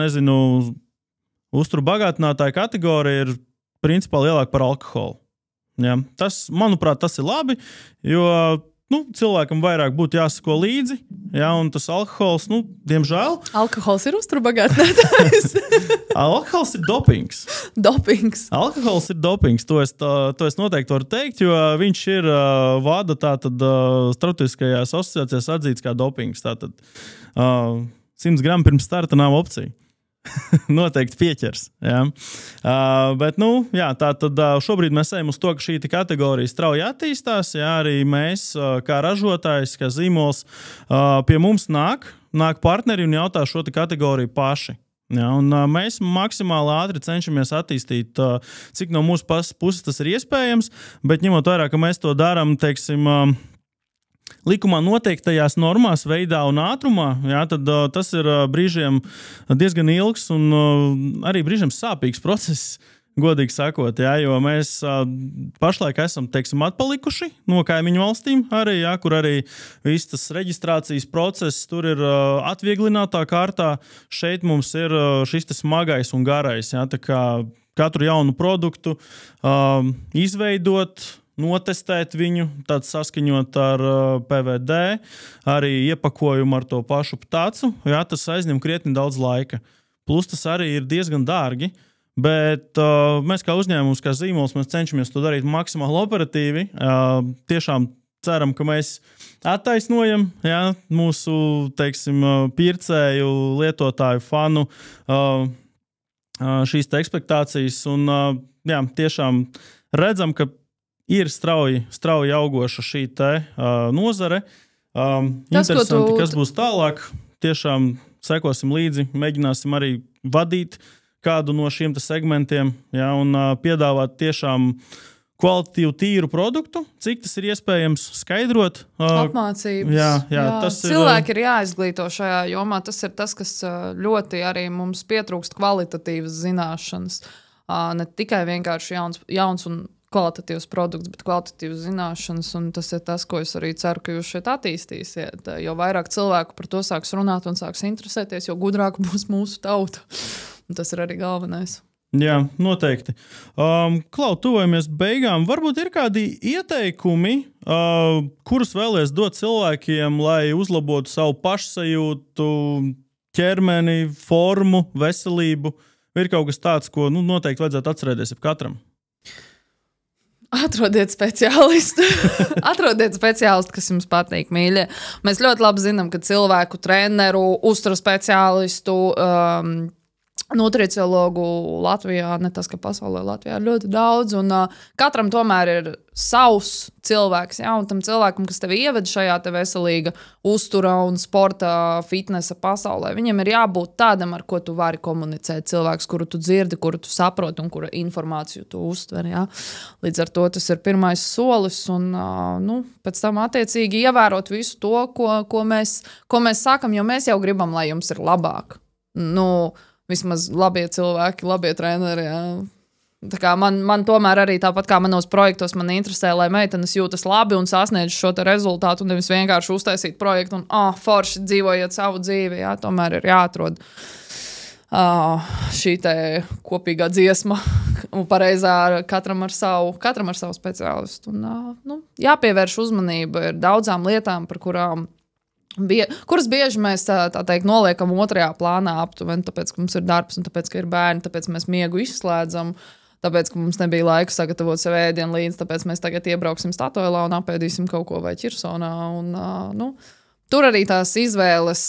uzturu bagātinātāja kategorija ir principā lielāka par alkoholu. Jā, tas, manuprāt, tas ir labi, jo cilvēkam vairāk būtu jāsako līdzi, jā, un tas alkohols, diemžēl... Alkohols ir uzturbagātinātājs. Alkohols ir dopings. Dopings. Alkohols ir dopings, to es noteikti varu teikt, jo viņš ir vada tātad starptautiskajās asociācijās atzīts kā dopings. Tātad 100 gramu pirms starta nav opcija. Noteikti pieķers. Jā. Bet, tātad šobrīd mēs ejam uz to, ka šī kategorija strauji attīstās. Jā, arī mēs, kā ražotājs, kā zīmols, pie mums nāk partneri un jautā šo kategoriju paši. Jā, un mēs maksimāli ātri cenšamies attīstīt, cik no mūsu puses tas ir iespējams, bet ņemot vērā, ka mēs to darām, teiksim, likumā noteiktajās normās, veidā un ātrumā, jā, tad tas ir brīžiem diezgan ilgs un arī brīžiem sāpīgs process, godīgi sakot, jā, jo mēs pašlaik esam, teiksim, atpalikuši no kaimiņu valstīm arī, jā, kur arī viss tas reģistrācijas process tur ir atvieglinātā kārtā. Šeit mums ir šis tas smagais un garais, jā, tā kā katru jaunu produktu izveidot, notestēt viņu, tad saskaņot ar PVD, arī iepakojumu ar to pašu ptācu. Jā, tas aizņem krietni daudz laika. Plus tas arī ir diezgan dārgi. Bet mēs kā uzņēmums, kā zīmols, mēs cenšamies to darīt maksimāli operatīvi. Tiešām ceram, ka mēs attaisnojam mūsu, teiksim, pircēju, lietotāju, fanu šīs te ekspektācijas. Un tiešām redzam, ka ir strauji augoša šī te nozare. Interesanti, kas būs tālāk. Tiešām sekosim līdzi, mēģināsim arī vadīt kādu no šiem segmentiem, un piedāvāt tiešām kvalitatīvu, tīru produktu, cik tas ir iespējams skaidrot. Apmācības. Tas cilvēki ir jāizglīto šajā jomā. Tas ir tas, kas ļoti arī mums pietrūkst kvalitatīvas zināšanas. Ne tikai vienkārši jauns un kvalitatīvs produkts, bet kvalitatīvas zināšanas, un tas ir tas, ko es arī ceru, ka jūs šeit attīstīsiet. Jo vairāk cilvēku par to sāks runāt un sāks interesēties, jo gudrāk būs mūsu tauta. Tas ir arī galvenais. Jā, noteikti. Klau, tuvojamies beigām. Varbūt ir kādi ieteikumi, kurus vēlies dot cilvēkiem, lai uzlabotu savu pašsajūtu, ķermeni, formu, veselību? Ir kaut kas tāds, ko noteikti vajadzētu atcerēties katram? Atrodiet speciālistu. Atrodiet speciālistu, kas jums patīk, mīļie. Mēs ļoti labi zinām, ka cilvēku treneru, uzturu speciālistu, nutriciologu Latvijā, ne tas, ka pasaulē Latvijā ir ļoti daudz, un katram tomēr ir savs cilvēks, un tam cilvēkam, kas tevi ieved šajā te veselīga uztura un sporta, fitnesa pasaulē, viņam ir jābūt tādam, ar ko tu vari komunicēt, cilvēks, kuru tu dzirdi, kuru tu saproti un kura informāciju tu uztver, Līdz ar to tas ir pirmais solis, un pēc tam attiecīgi ievērot visu to, ko mēs sākam, jo mēs jau gribam, lai jums ir labāk. Vismaz labie cilvēki, labie treneri. Tā kā man tomēr arī tāpat kā manos projektos man interesē, lai meitenes jūtas labi un sasniedz šo te rezultātu, un nevis vienkārši uztaisīt projektu un forši dzīvojiet savu dzīvi. Tomēr ir jāatrod šī te kopīgā dziesma un pareizā katram ar savu speciālistu. Un, jāpievērš uzmanība ir daudzām lietām, par kuras bieži mēs tā teikt noliekam otrajā plānā aptuveni, tāpēc, ka mums ir darbs un tāpēc, ka ir bērni, tāpēc mēs miegu izslēdzam, tāpēc, ka mums nebija laika sagatavot sev ēdienu līdzi, tāpēc mēs tagad iebrauksim Statoilā un apēdīsim kaut ko vai Ķirsonā. Un, tur arī tās izvēles,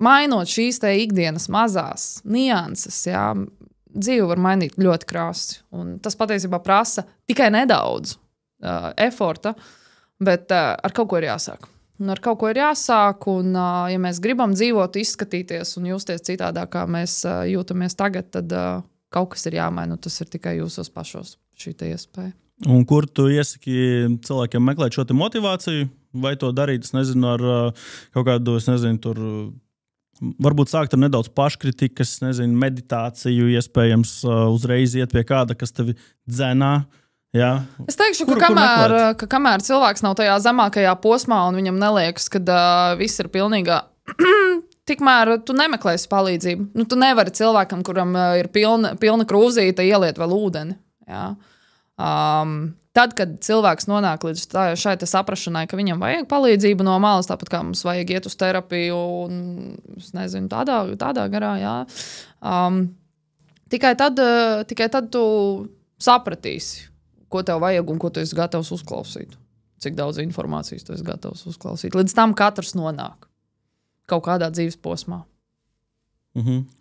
mainot šīs te ikdienas mazās nianses, dzīve var mainīt ļoti krāsi. Un tas patiesībā prasa tikai nedaudz eforta, bet ar kaut ko ir jāsāk. Un ar kaut ko ir jāsāk, un ja mēs gribam dzīvot, izskatīties un justies citādā, kā mēs jūtamies tagad, tad kaut kas ir jāmaina, un tas ir tikai jūsos pašos šī te iespēja. Un kur tu iesaki cilvēkiem meklēt šo te motivāciju, vai to darīt, es nezinu, ar kaut kādu, tur varbūt sākt ar nedaudz paškritikas, meditāciju, iespējams uzreiz iet pie kāda, kas tevi dzenā. Es teikšu, ka kamēr cilvēks nav tajā zemākajā posmā un viņam neliekas, ka viss ir pilnīgā, tikmēr tu nemeklēsi palīdzību. Tu nevari cilvēkam, kuram ir pilna krūzīte, ieliet vēl ūdeni. Tad, kad cilvēks nonāk līdz šai te saprašanai, ka viņam vajag palīdzību no malas, tāpat kā mums vajag iet uz terapiju un, es nezinu, tādā garā, tikai tad tu sapratīsi, ko tev vajag un ko tu esi gatavs uzklausīt. Cik daudz informācijas tu esi gatavs uzklausīt. Līdz tam katrs nonāk kaut kādā dzīves posmā.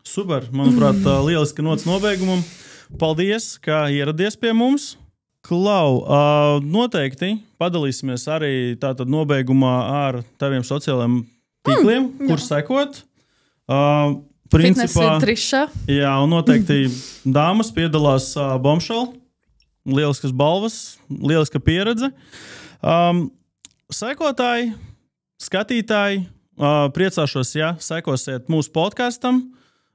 Super. Manuprāt, lieliski nots nobeigumam. Paldies, ka ieradies pie mums. Klau, noteikti padalīsimies arī tātad nobeigumā ar taviem sociālajiem tīkliem, kur sekot. Principā, Triša. Jā, un noteikti dāmas piedalās Bombshell. Lieliskas balvas, lieliska pieredze. Sekotāji, skatītāji, priecāšos, ja sekosiet mūsu podkastam,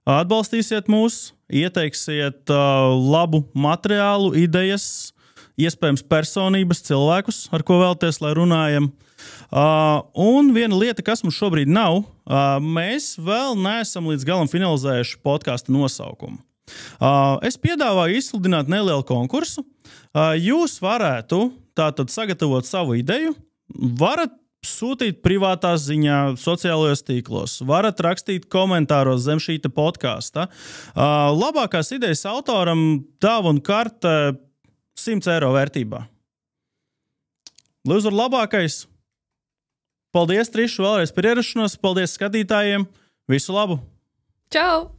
atbalstīsiet mūs, ieteiksiet labu materiālu, idejas, iespējams personības, cilvēkus, ar ko vēlaties, lai runājam. Un viena lieta, kas mums šobrīd nav, mēs vēl neesam līdz galam finalizējuši podkasta nosaukumu. Es piedāvāju izsludināt nelielu konkursu. Jūs varētu tātad sagatavot savu ideju, varat sūtīt privātā ziņā, sociālajos tīklos, varat rakstīt komentāros zem šī podkāsta. Labākās idejas autoram dāvana karte 100 eiro vērtībā. Lai uzvar labākais! Paldies, Trišu, vēlreiz par ierašanos. Paldies skatītājiem! Visu labu! Čau!